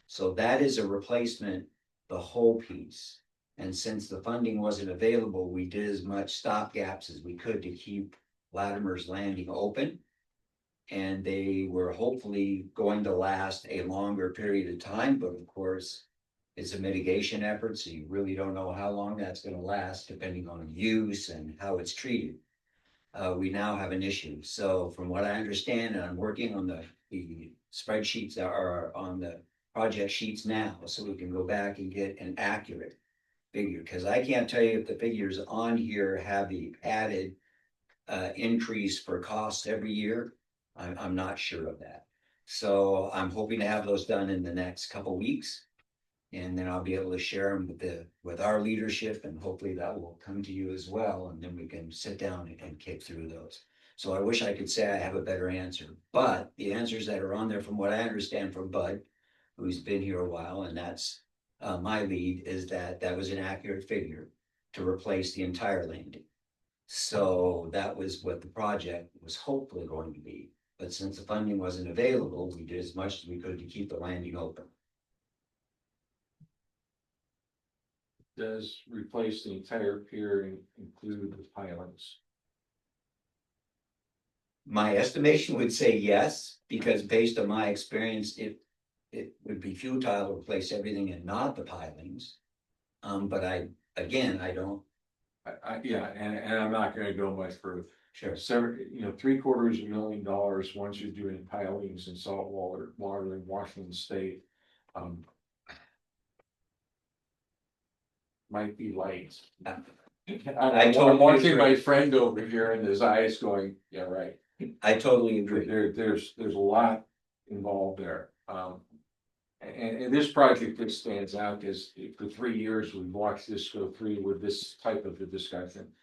So that is a replacement, the whole piece. And since the funding wasn't available, we did as much stopgaps as we could to keep Latimer's Landing open. And they were hopefully going to last a longer period of time, but of course, it's a mitigation effort, so you really don't know how long that's going to last, depending on use and how it's treated. We now have an issue. So from what I understand, and I'm working on the spreadsheets that are on the project sheets now, so we can go back and get an accurate figure, because I can't tell you if the figures on here have the added increase for costs every year. I'm not sure of that. So I'm hoping to have those done in the next couple weeks. And then I'll be able to share them with our leadership, and hopefully that will come to you as well. And then we can sit down and kick through those. So I wish I could say I have a better answer, but the answers that are on there, from what I understand from Bud, who's been here a while, and that's my lead, is that was an accurate figure to replace the entire landing. So that was what the project was hopefully going to be. But since the funding wasn't available, we did as much as we could to keep the landing open. Does replace the entire pier and include the pilings? My estimation would say yes, because based on my experience, it would be futile to replace everything and not the pilings. But I don't. Yeah, and I'm not gonna go much further. Sure. $750,000 once you're doing pilings and salt water in Washington State. Might be light. I totally I'm watching agree. my friend over here and his eyes going, yeah, right. I totally agree. There's a lot involved there. And this project just stands out because for 3 years we've watched this go through with this type of a discussion.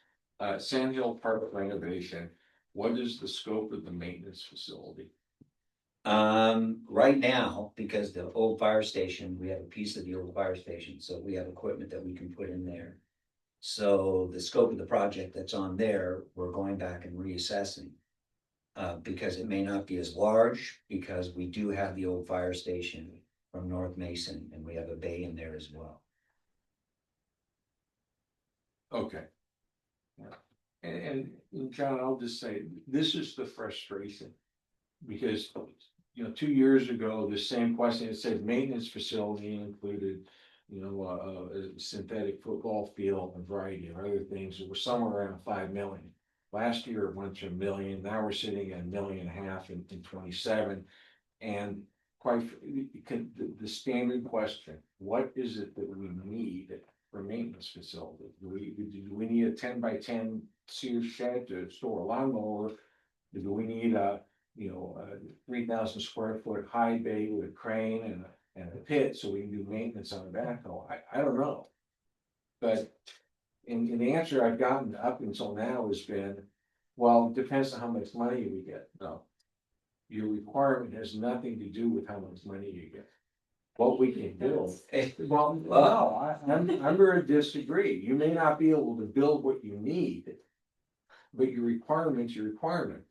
Sand Hill Park renovation, what is the scope of the maintenance facility? Right now, because the old fire station, we have a piece of the old fire station, so we have equipment that we can put in there. So the scope of the project that's on there, we're going back and reassessing. because it may not be as large, because we do have the old fire station from North Mason, and we have a bay in there as well. Okay. Yeah. And John, I'll just say, this is the frustration. Because, 2 years ago, the same question, it said maintenance facility included, a synthetic football field and a variety of other things that were somewhere around 5 million. Last year it went to 1 million, now we're sitting at 1.5 million in 27. And the standard question, what is it that we need for maintenance facility? Do we need a 10 by 10 Sears shed to store a lawnmower? Do we need a 3,000 square foot high bay with a crane and a pit so we can do maintenance on the backhoe? I don't know. But in the answer I've gotten up until now has been, well, it depends on how much money we get. No. Your requirement has nothing to do with how much money you get. What we can build. Well, no, I'm going to disagree. You may not be able to build what you need, but your requirement's your requirement.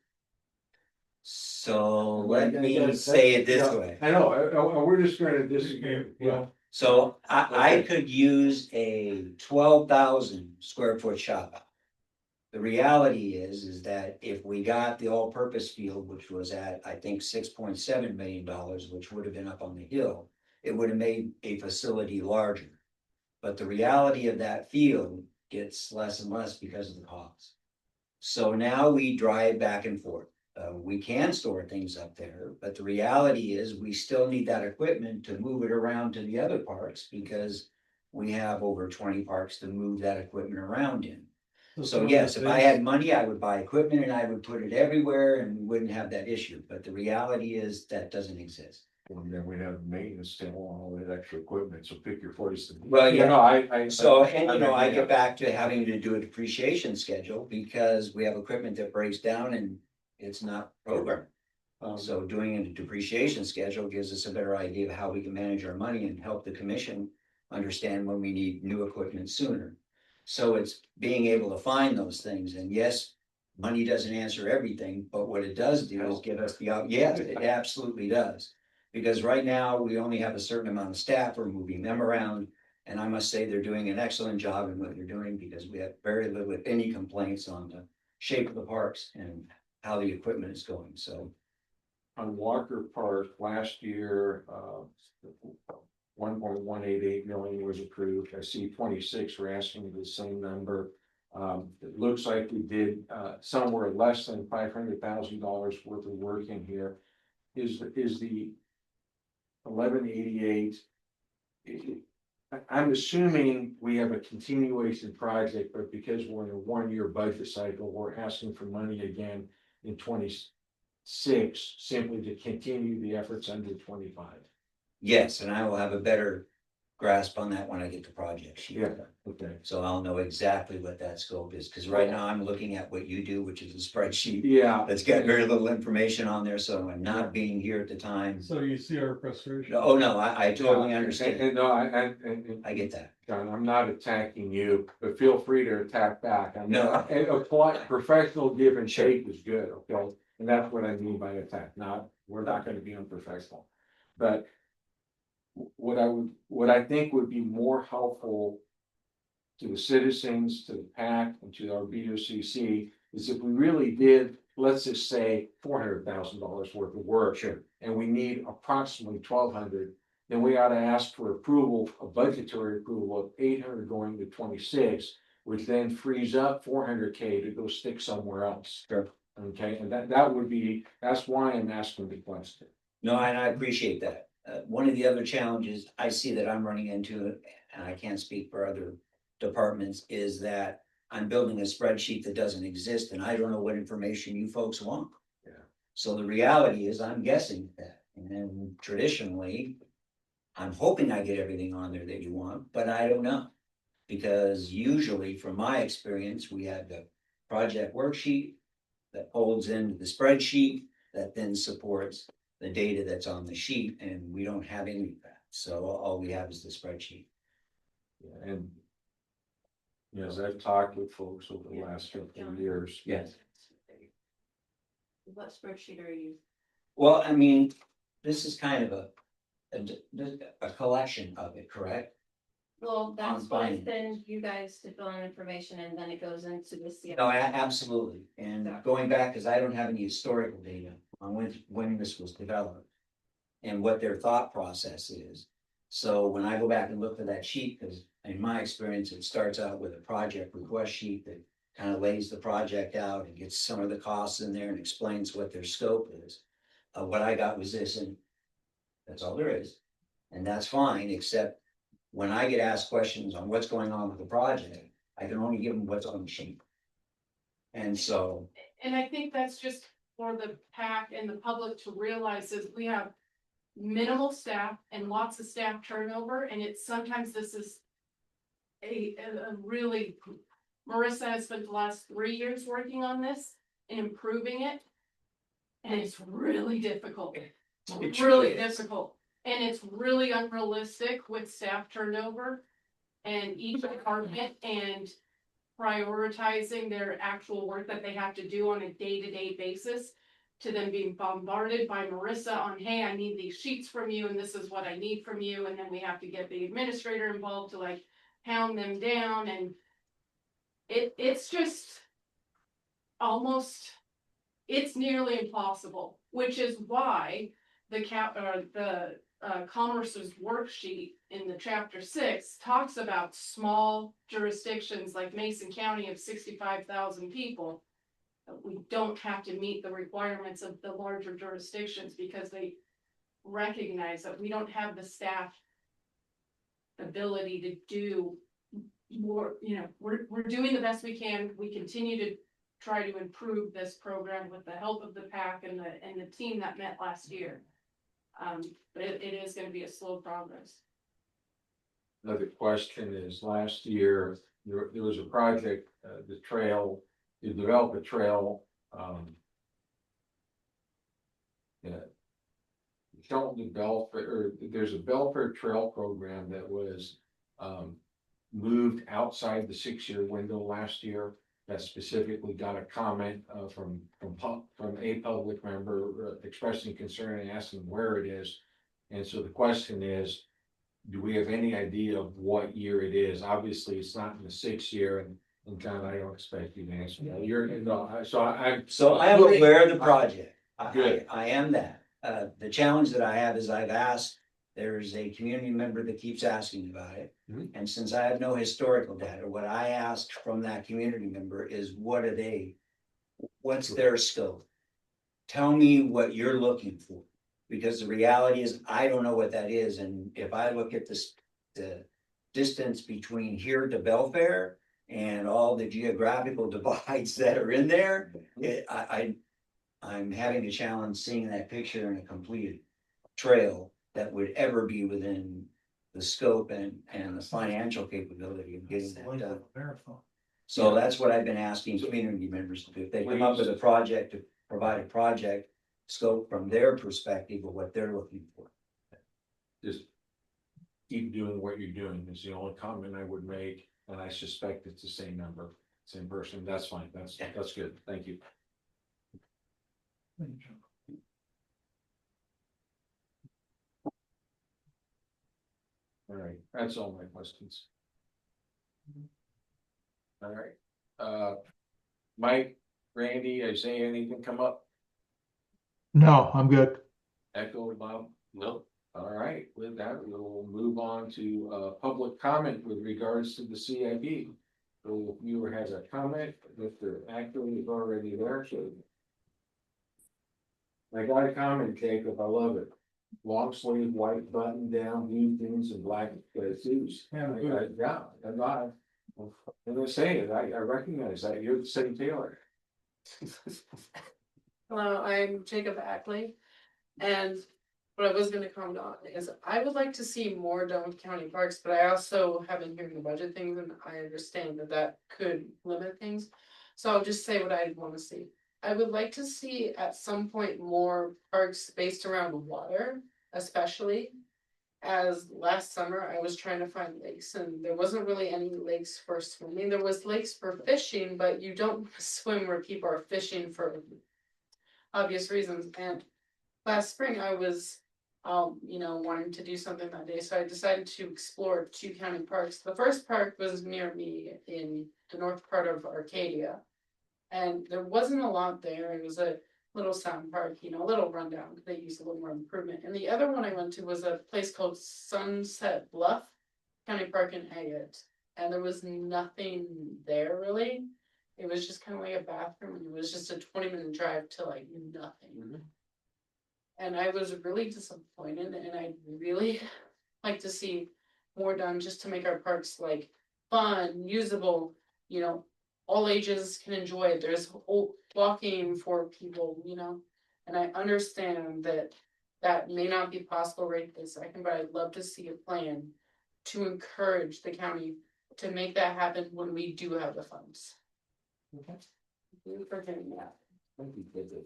So let me say it this way. I know, we're just going to disagree. Yeah. So I could use a 12,000 square foot shop. The reality is that if we got the all-purpose field, which was at, I think, $6.7 million, which would have been up on the hill, it would have made a facility larger. But the reality of that field gets less and less because of the cost. So now we drive back and forth. We can store things up there, but the reality is we still need that equipment to move it around to the other parks, because we have over 20 parks to move that equipment around in. So yes, if I had money, I would buy equipment and I would put it everywhere and we wouldn't have that issue. But the reality is that doesn't exist. And then we have maintenance still on all that extra equipment, so pick your poison. Well, yeah. No, I get back to having to do a depreciation schedule because we have equipment that breaks down and it's not programmed. So doing a depreciation schedule gives us a better idea of how we can manage our money and help the commission understand when we need new equipment sooner. So it's being able to find those things, and yes, money doesn't answer everything, but what it does do is give us yes, it absolutely does. Because right now, we only have a certain amount of staff, we're moving them around, and I must say they're doing an excellent job in what they're doing, because we have very little, if any, complaints on the shape of the parks and how the equipment is going, so. On Walker Park, last year, 1.188 million was approved. I see 26 were asking the same number. It looks like we did somewhere less than $500,000 worth of work in here. Is the 1188? I'm assuming we have a continuation project, but because we're in a 1-year budget cycle, we're asking for money again in 26, simply to continue the efforts under 25. Yes, and I will have a better grasp on that when I get the project sheet. Yeah, okay. So I'll know exactly what that scope is, because right now I'm looking at what you do, which is a spreadsheet. Yeah. That's got very little information on there, so I'm not being here at the time. So you see our frustration. Oh, no, I totally understand. No, I get that. John, I'm not attacking you, but feel free to attack back. No. A polite, professional give and take is good, okay? And that's what I mean by attack. We're not going to be unprofessional. But what I think would be more helpful to the citizens, to the PAC, and to our BOCC is if we really did, let's just say, $400,000 worth of work. Sure. And we need approximately 1,200, then we ought to ask for approval, a budgetary approval of 800 going to 26, which then frees up 400K to go stick somewhere else. Sure. Okay, and that's why I'm asking the question. No, and I appreciate that. One of the other challenges I see that I'm running into, and I can't speak for other departments, is that I'm building a spreadsheet that doesn't exist, and I don't know what information you folks want. Yeah. So the reality is I'm guessing that, and traditionally, I'm hoping I get everything on there that you want, but I don't know. Because usually, from my experience, we have the project worksheet that folds into the spreadsheet that then supports the data that's on the sheet, and we don't have any of that. So all we have is the spreadsheet. Yeah, and as I've talked with folks over the last couple of years. Yes. What spreadsheet are you? Well, I mean, this is kind of a collection of it, correct? Well, that's what I finding. send you guys to fill in information and then it goes into the CIP. No, absolutely. And going back, because I don't have any historical data on when this was developed and what their thought process is. So when I go back and look for that sheet, because in my experience, it starts out with a project request sheet that kind of lays the project out and gets some of the costs in there and explains what their scope is. What I got was this, and that's all there is. And that's fine, except when I get asked questions on what's going on with the project, I can only give them what's on the sheet. And so, And I think that's just for the PAC and the public to realize is we have minimal staff and lots of staff turnover, and it's sometimes this is a really, Marissa has spent the last 3 years working on this and improving it. And it's really difficult. It Really truly is. difficult. And it's really unrealistic with staff turnover and each department and prioritizing their actual work that they have to do on a day-to-day basis to then being bombarded by Marissa on, hey, I need these sheets from you and this is what I need from you. And then we have to get the administrator involved to like pound them down. And it's just almost, it's nearly impossible, which is why the Commerce's worksheet in the chapter 6 talks about small jurisdictions like Mason County of 65,000 people. We don't have to meet the requirements of the larger jurisdictions because they recognize that we don't have the staff ability to do more. You know, we're doing the best we can. We continue to try to improve this program with the help of the PAC and the team that met last year. But it is going to be a slow progress. Another question is, last year, there was a project, the trail, to develop a trail, yeah. Shelton to Belfair, or there's a Belfair Trail program that was, moved outside the 6-year window last year. That specifically got a comment, from a public member expressing concern and asking where it is. And so the question is, do we have any idea of what year it is? Obviously, it's not in the 6th year, and John, I don't expect you to answer that. You're, no, so I am aware of the project. Good. I am that. The challenge that I have is I've asked, there's a community member that keeps asking about it. Mhm. And since I have no historical data, what I asked from that community member is what's their scope? Tell me what you're looking for. Because the reality is, I don't know what that is, and if I look at the distance between here to Belfair and all the geographical divides that are in there, I'm having a challenge seeing that picture in a completed trail that would ever be within the scope and the financial capability of getting that done. So that's what I've been asking community members to do. If they come up with a project, to provide a project scope from their perspective of what they're looking for. Just keep doing what you're doing is the only comment I would make, and I suspect it's the same number, same person. That's fine. That's good. Thank you. All right, that's all my questions. All right, Mike, Randy, Isaiah, anything come up? No, I'm good. Echo, Bob? No, All right, with that, we'll move on to public comment with regards to the CIP. So if you has a comment, Mr. Acton is already there, so. I got a comment, Jacob, I love it. Long sleeve, white button down, blue jeans and black suits. Yeah, I'm not. I'm gonna say it, I recognize that, you're the same Taylor. Hello, I'm Jacob Ackley, and what I was gonna comment on is I would like to see more done with county parks, but I also have been hearing the budget things and I understand that could limit things. So I'll just say what I wanna see. I would like to see at some point more parks based around water, especially. As last summer, I was trying to find lakes and there wasn't really any lakes for swimming. There was lakes for fishing, but you don't swim where people are fishing for obvious reasons, and last spring I was wanting to do something that day, so I decided to explore 2 county parks. The first park was near me in the north part of Arcadia. And there wasn't a lot there. It was a little sound park, a little rundown. They used a little more improvement. And the other one I went to was a place called Sunset Bluff County Park in Agate. And there was nothing there really. It was just kind of like a bathroom, and it was just a 20-minute drive to like nothing. And I was really disappointed, and I'd really like to see more done just to make our parks like fun, usable, all ages can enjoy it. There's walking for people, and I understand that may not be possible right this second, but I'd love to see a plan to encourage the county to make that happen when we do have the funds. Okay. Thank you for getting that. Thank you, David.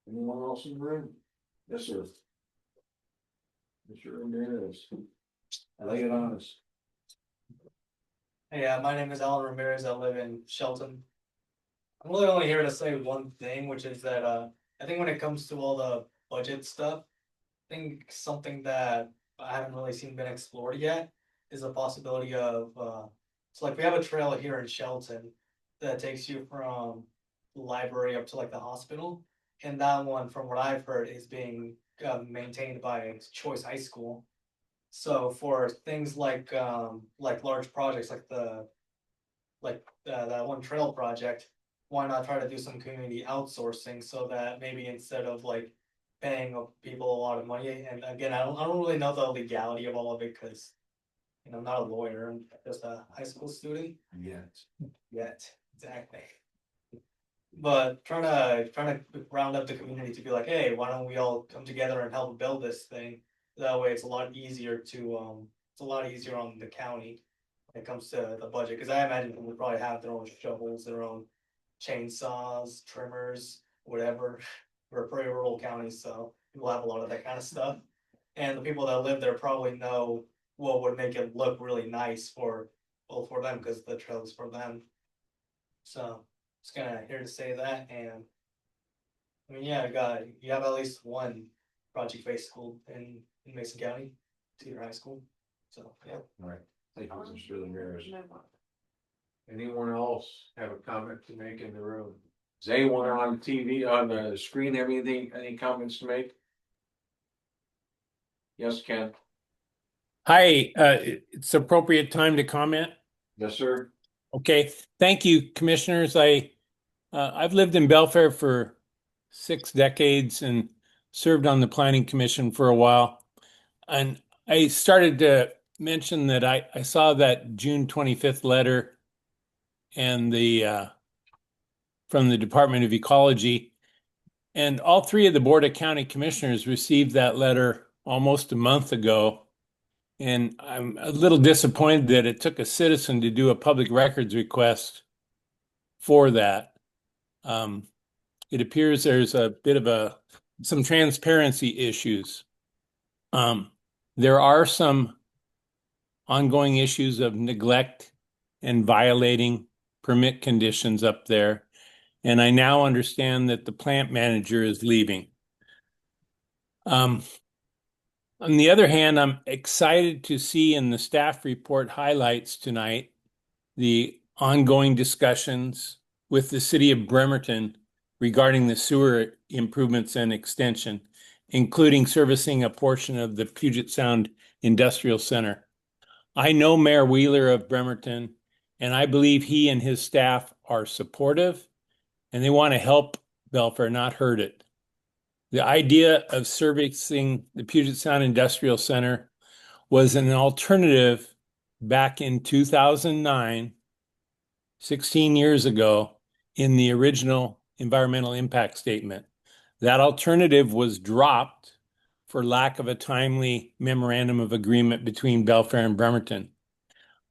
Anyone else in the room? Yes, sir. Mr. Ramirez. Lay it on us. Hey, my name is Alan Ramirez. I live in Shelton. I'm really only here to say one thing, which is that I think when it comes to all the budget stuff, I think something that I haven't really seen been explored yet is a possibility of so like we have a trail here in Shelton that takes you from the library up to like the hospital, and that one, from what I've heard, is being maintained by Choice High School. So for things like large projects like that one trail project, why not try to do some community outsourcing so that maybe instead of like paying people a lot of money, and again, I don't really know the legality of all of it because I'm not a lawyer, I'm just a high school student. Yet, exactly. But trying to round up the community to be like, hey, why don't we all come together and help build this thing? That way it's a lot easier on the county when it comes to the budget, because I imagine people would probably have their own shovels, their own chainsaws, trimmers, whatever. We're a pretty rural county, so people have a lot of that kind of stuff. And the people that live there probably know what would make it look really nice for them, because the trail is for them. So just kinda here to say that. And I mean, yeah, you have at least one project-based school in Mason County, Cedar High School. So yeah. All right. Thank you, Mr. Ramirez. Anyone else have a comment to make in the room? Does anyone on TV, on the screen, have anything, any comments to make? Yes, Ken. Hi, it's appropriate time to comment. Yes, sir. Okay, thank you, commissioners. I've lived in Belfair for 6 decades and served on the planning commission for a while. And I started to mention that I saw that June 25th letter and from the Department of Ecology. And all 3 of the Board of County Commissioners received that letter almost a month ago. And I'm a little disappointed that it took a citizen to do a public records request for that. It appears there's a bit of some transparency issues. There are some ongoing issues of neglect and violating permit conditions up there. And I now understand that the plant manager is leaving. On the other hand, I'm excited to see in the staff report highlights tonight the ongoing discussions with the city of Bremerton regarding the sewer improvements and extension, including servicing a portion of the Puget Sound Industrial Center. I know Mayor Wheeler of Bremerton, and I believe he and his staff are supportive, and they want to help Belfair, not hurt it. The idea of servicing the Puget Sound Industrial Center was an alternative back in 2009, 16 years ago, in the original environmental impact statement. That alternative was dropped for lack of a timely memorandum of agreement between Belfair and Bremerton.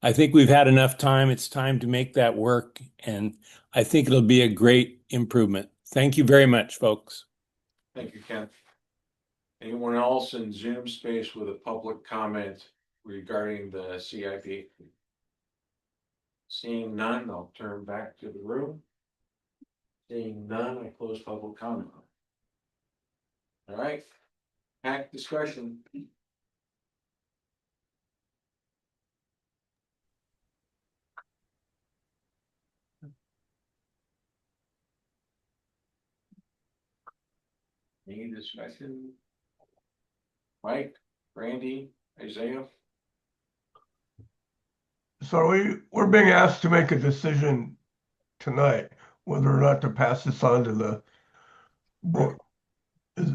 I think we've had enough time. It's time to make that work, and I think it'll be a great improvement. Thank you very much, folks. Thank you, Ken. Anyone else in Zoom space with a public comment regarding the CIP? Seeing none, I'll turn back to the room. Seeing none, I close public comment. All right. PAC discussion. Any discussion? Mike, Randy, Isaiah? So we're being asked to make a decision tonight, whether or not to pass this on to the board. Is,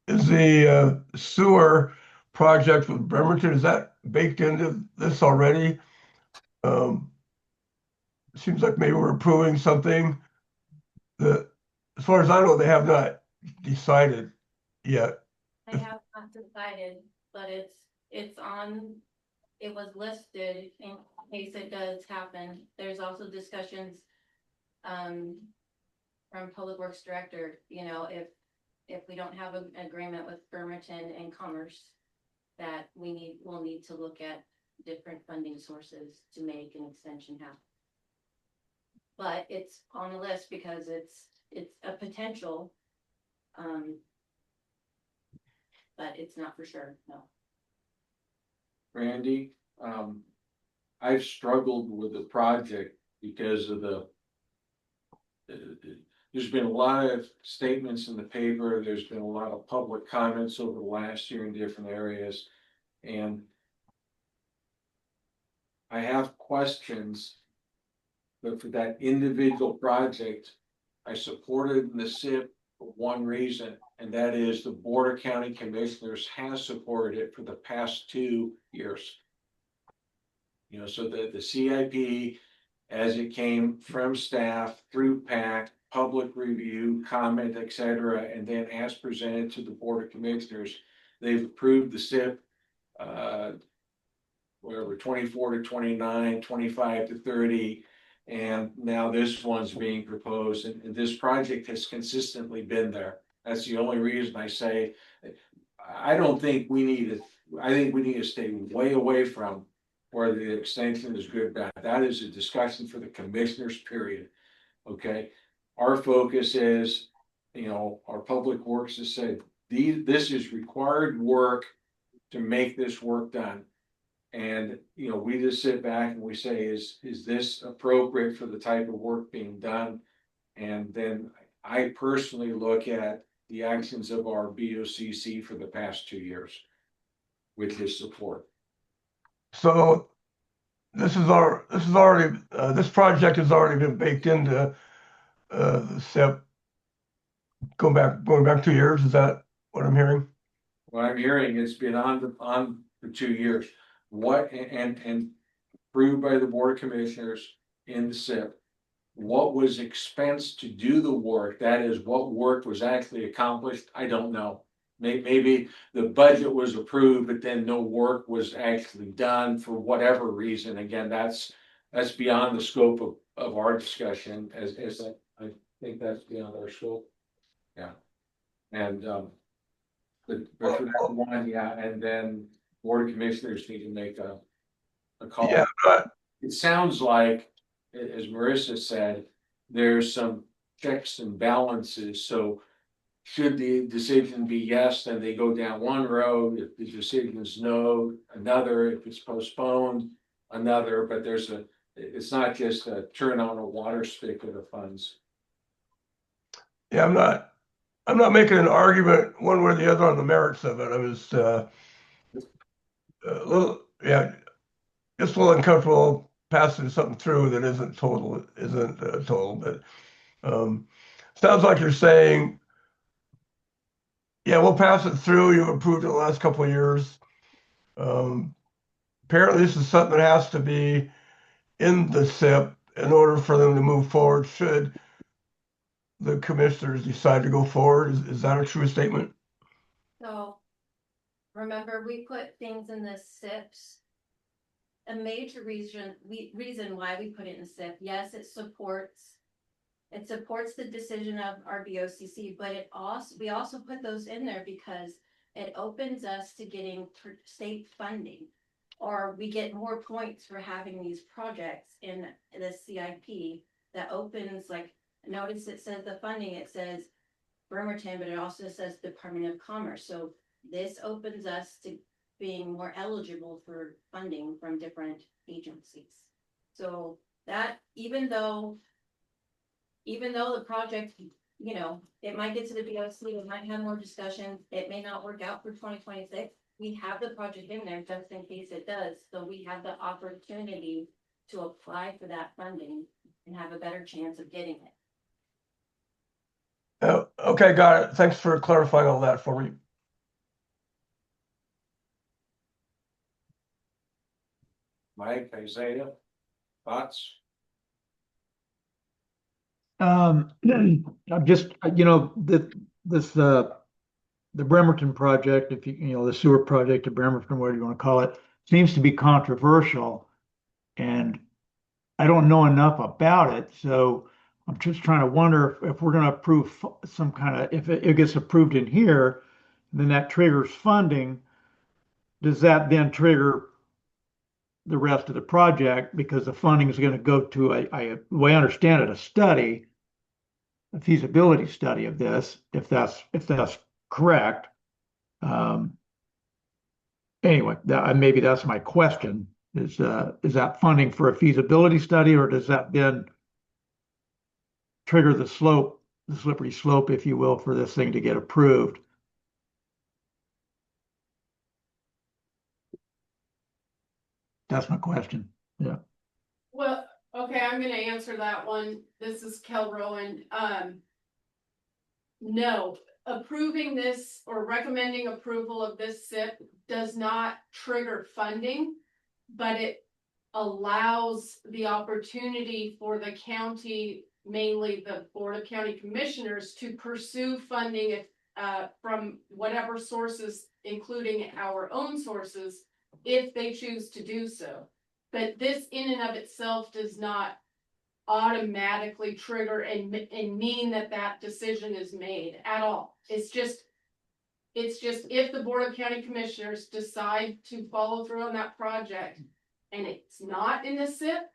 is the sewer project with Bremerton, is that baked into this already? Seems like maybe we're approving something that, as far as I know, they have not decided yet. I have not decided, but it's on, it was listed in case it does happen. There's also discussions from Public Works Director, you know, if we don't have an agreement with Bremerton and Commerce, that we'll need to look at different funding sources to make an extension happen. But it's on the list because it's a potential, but it's not for sure, no. Randy, I've struggled with the project because of there's been a lot of statements in the paper, there's been a lot of public comments over the last year in different areas, and I have questions, but for that individual project, I supported the SIP for one reason, and that is the Board of County Commissioners has supported it for the past 2 years. You know, so the CIP, as it came from staff through PAC, public review, comment, etc., and then as presented to the Board of Commissioners, they've approved the SIP, whatever, 24 to 29, 25 to 30, and now this one's being proposed, and this project has consistently been there. That's the only reason I say, I don't think we need it. I think we need to stay way away from where the extension is good, bad. That is a discussion for the commissioners, period. Okay, our focus is, you know, our public works has said, this is required work to make this work done. And, you know, we just sit back and we say, is this appropriate for the type of work being done? And then I personally look at the actions of our BOCC for the past 2 years with his support. So this project has already been baked into the SIP. Going back 2 years, is that what I'm hearing? What I'm hearing, it's been on for 2 years. What and approved by the Board of Commissioners in the SIP. What was expensed to do the work, that is what work was actually accomplished, I don't know. Maybe the budget was approved, but then no work was actually done for whatever reason. Again, that's beyond the scope of our discussion, as I think that's beyond our scope. Yeah. And but for that one, yeah, and then Board of Commissioners need to make a call. Yeah, It sounds like, as Marissa said, there's some checks and balances, so should the decision be yes, then they go down one road, if the decision is no, another, if it's postponed, another, but it's not just a turn on a water spigot of funds. yeah, I'm not making an argument one way or the other on the merits of it. I was a little, yeah, just a little uncomfortable passing something through that isn't total, but sounds like you're saying, yeah, we'll pass it through. You've approved it the last couple of years. Apparently this is something that has to be in the SIP in order for them to move forward, should the commissioners decide to go forward. Is that a true statement? So, remember, we put things in the SIPs. A major reason why we put it in SIP, yes, it supports the decision of our BOCC, but we also put those in there because it opens us to getting state funding, or we get more points for having these projects in the CIP that opens like notice it says the funding, it says Bremerton, but it also says Department of Commerce. So this opens us to being more eligible for funding from different agencies. So that even though the project, you know, it might get to the BOC, it might have more discussion, it may not work out for 2026. We have the project in there just in case it does. So we have the opportunity to apply for that funding and have a better chance of getting it. Okay, got it. Thanks for clarifying all that for me. Mike, Isaiah, thoughts? I'm just, the Bremerton project, if the sewer project of Bremerton, whatever you want to call it, seems to be controversial. And I don't know enough about it, so I'm just trying to wonder if we're going to approve some kind of, if it gets approved in here, then that triggers funding. Does that then trigger the rest of the project? Because the funding is going to go to the way I understand it, a study, a feasibility study of this, if that's correct. Anyway, maybe that's my question. Is that funding for a feasibility study, or does that then trigger the slippery slope, if you will, for this thing to get approved? That's my question. Yeah. Well, okay, I'm gonna answer that one. This is Kel Rowan. No, approving this or recommending approval of this SIP does not trigger funding, but it allows the opportunity for the county, mainly the Board of County Commissioners, to pursue funding from whatever sources, including our own sources, if they choose to do so. But this in and of itself does not automatically trigger and mean that decision is made at all. It's just if the Board of County Commissioners decide to follow through on that project and it's not in the SIP,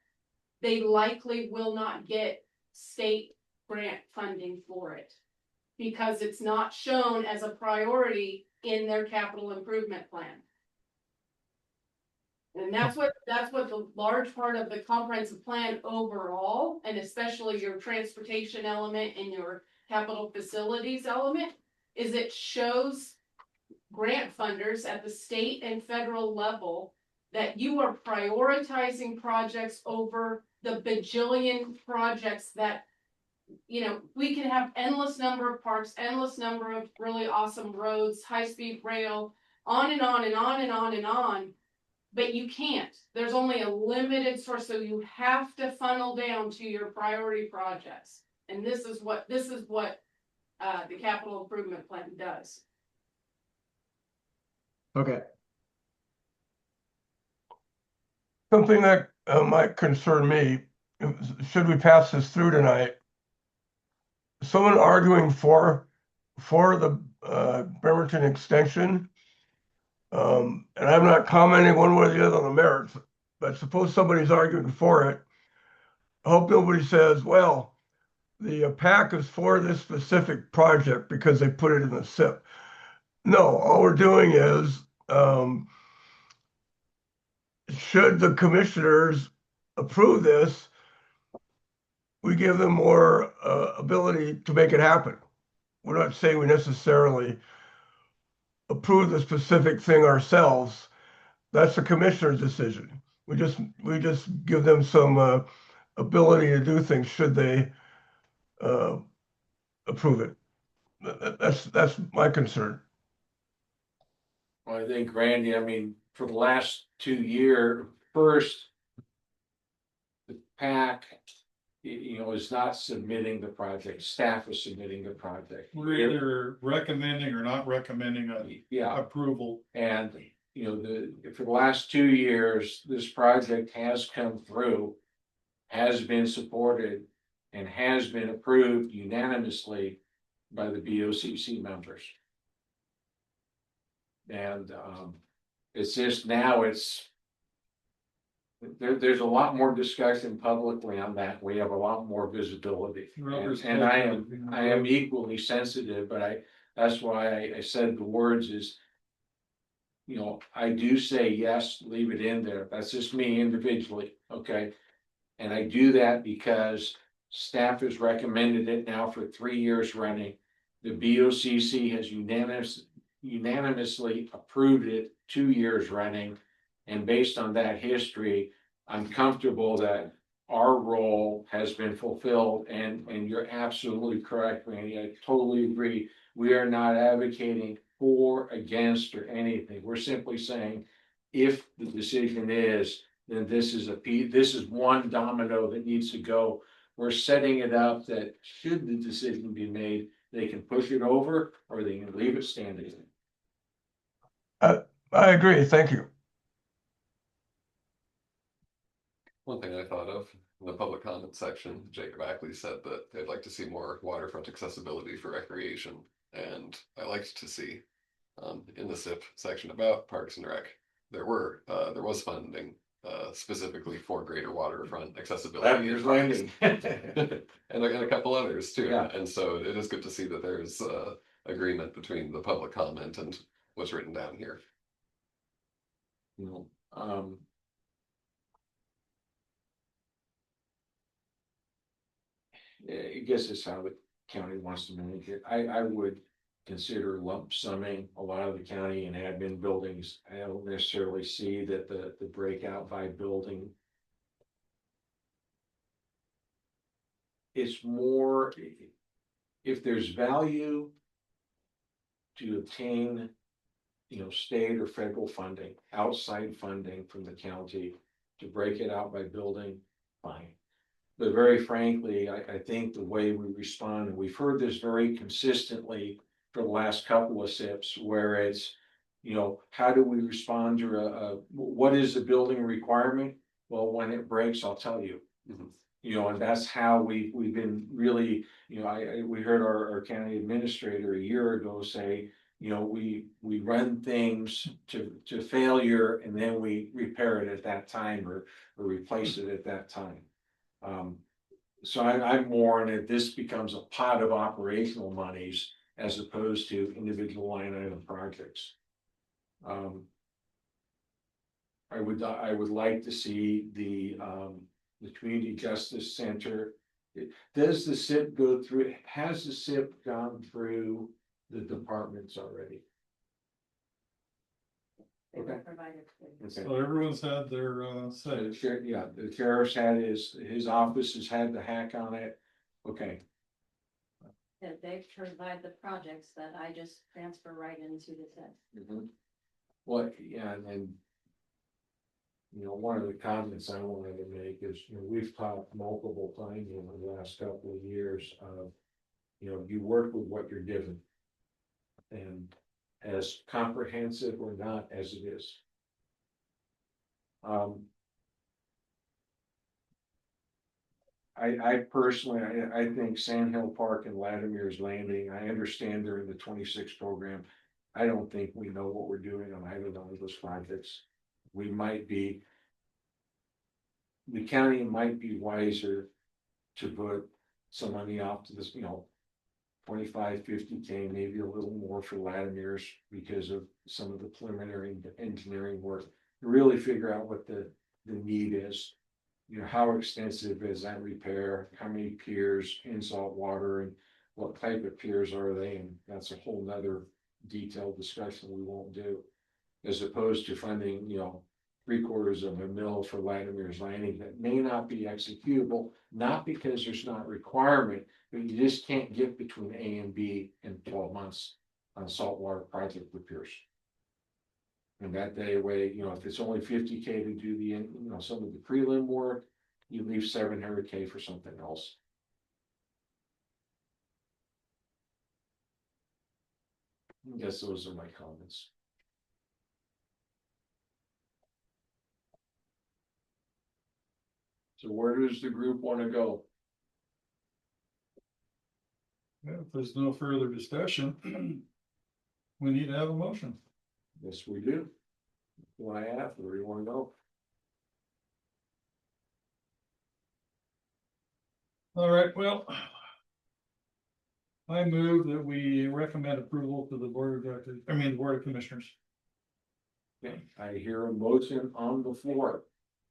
they likely will not get state grant funding for it because it's not shown as a priority in their capital improvement plan. And that's what the large part of the comprehensive plan overall, and especially your transportation element and your capital facilities element, is it shows grant funders at the state and federal level that you are prioritizing projects over the bajillion projects that, we can have endless number of parks, endless number of really awesome roads, high-speed rail, on and on and on and on and on. But you can't. There's only a limited source, so you have to funnel down to your priority projects. And this is what the capital improvement plan does. Okay. Something that might concern me, should we pass this through tonight, someone arguing for the Bremerton extension, and I'm not commenting one way or the other on the merits, but suppose somebody's arguing for it. I hope nobody says, well, the PAC is for this specific project because they put it in the SIP. No, all we're doing is, should the commissioners approve this, we give them more ability to make it happen. We're not saying we necessarily approve the specific thing ourselves. That's the commissioner's decision. We just give them some ability to do things should they approve it. That's my concern. Well, I think Randy, for the last 2 years, first, the PAC, is not submitting the project. Staff is submitting the project. We're either recommending or not recommending approval. And, for the last 2 years, this project has come through, has been supported, and has been approved unanimously by the BOCC members. And it's just now there's a lot more discussion publicly on that. We have a lot more visibility. And I am equally sensitive, but that's why I said the words is, you know, I do say yes, leave it in there. That's just me individually, okay? And I do that because staff has recommended it now for 3 years running. The BOCC has unanimously approved it 2 years running. And based on that history, I'm comfortable that our role has been fulfilled, and you're absolutely correct, Randy. I totally agree. We are not advocating for, against, or anything. We're simply saying, if the decision is, then this is one domino that needs to go. We're setting it up that should the decision be made, they can push it over or they can leave it standing. I agree. Thank you. One thing I thought of in the public comment section, Jacob Ackley said that they'd like to see more waterfront accessibility for recreation. And I liked to see in the SIP section about Parks and Rec, there was funding specifically for greater waterfront accessibility. Lavier's Landing. and a couple others too. Yeah. And so it is good to see that there's agreement between the public comment and what's written down here. You know, I guess it's how the county wants to manage it. I would consider lump summing a lot of the county and admin buildings. I don't necessarily see that the breakout by building. It's more, if there's value to obtain, you know, state or federal funding, outside funding from the county to break it out by building, fine. But very frankly, I think the way we respond, and we've heard this very consistently for the last couple of SIPs, where it's, you know, how do we respond to what is the building requirement? Well, when it breaks, I'll tell you. Mm-hmm. You know, and that's how we've been really, you know, we heard our county administrator a year ago say, you know, we run things to failure and then we repair it at that time or replace it at that time. So I'm more in it, this becomes a pot of operational monies as opposed to individual line item projects. I would like to see the Community Justice Center. Does the SIP go through, has the SIP gone through the departments already? They were Okay. provided. Okay. So everyone's had their say. The sheriff's had his office has had the hack on it. Okay. That they provide the projects that I just transfer right into the set. Mm-hmm. Well, yeah, and you know, one of the comments I wanted to make is, you know, we've talked multiple times in the last couple of years of, you know, you work with what you're given. And as comprehensive or not as it is. I personally, I think Sand Hill Park and Latimer's Landing, I understand they're in the 26 program. I don't think we know what we're doing on either one of those projects. We might be, the county might be wiser to put some money off to this, you know, 25, 50K, maybe a little more for Latimer's because of some of the preliminary engineering work. Really figure out what the need is. You know, how extensive is that repair? How many piers in salt water and what type of piers are they? And that's a whole nother detailed discussion we won't do. As opposed to funding, you know, $750,000 for Latimer's Landing that may not be executable, not because there's not requirement, but you just can't get between A and B in 12 months on a saltwater project repairs. And that day away, you know, if it's only 50K to do the, you know, some of the prelim work, you leave 700K for something else. I guess those are my comments. So where does the group want to go? Yeah, if there's no further discussion, we need to have a motion. Yes, we do. What I have, where do you want to go? All right, well. I move that we recommend approval to the board of directors, the board of commissioners. Okay, I hear a motion on the floor.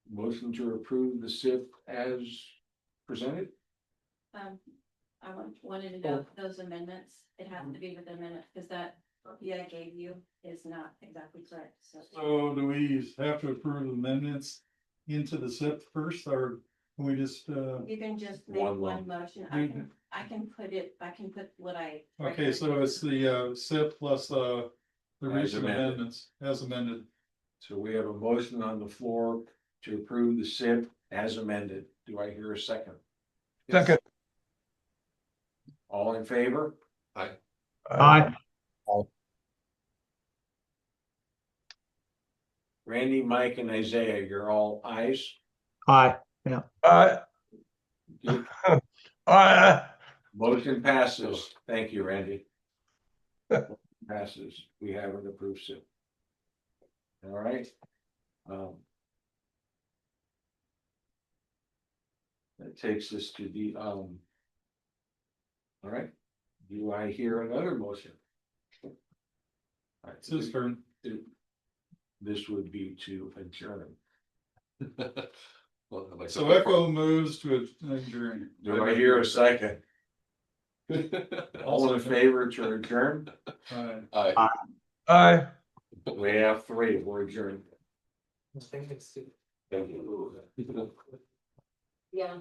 Motion to approve the SIP as presented. I wanted to know those amendments, it has to be with the amendment, because that I gave you is not exactly correct, so. So do we have to approve amendments into the SIP first, or can we just, You can just make One one motion, I can put what I. okay, so it's the SIP plus the recent amended. amendments as amended. So we have a motion on the floor to approve the SIP as amended. Do I hear a second? Second. All in favor? Aye. Randy, Mike, and Isaiah, you're all ayes? Aye. Good. Aye. Motion passes. Thank you, Randy. Passes. We have an approved SIP. All right. That takes us to the, all right. Do I hear another motion? All right, It's his turn. This would be to adjourn. Well, I'd like to So vote Echo moves to adjourn. Do I hear a second? for it. All in favor to adjourn? Aye. Aye. We have three. We're adjourned. I think it's. Thank you. Yeah.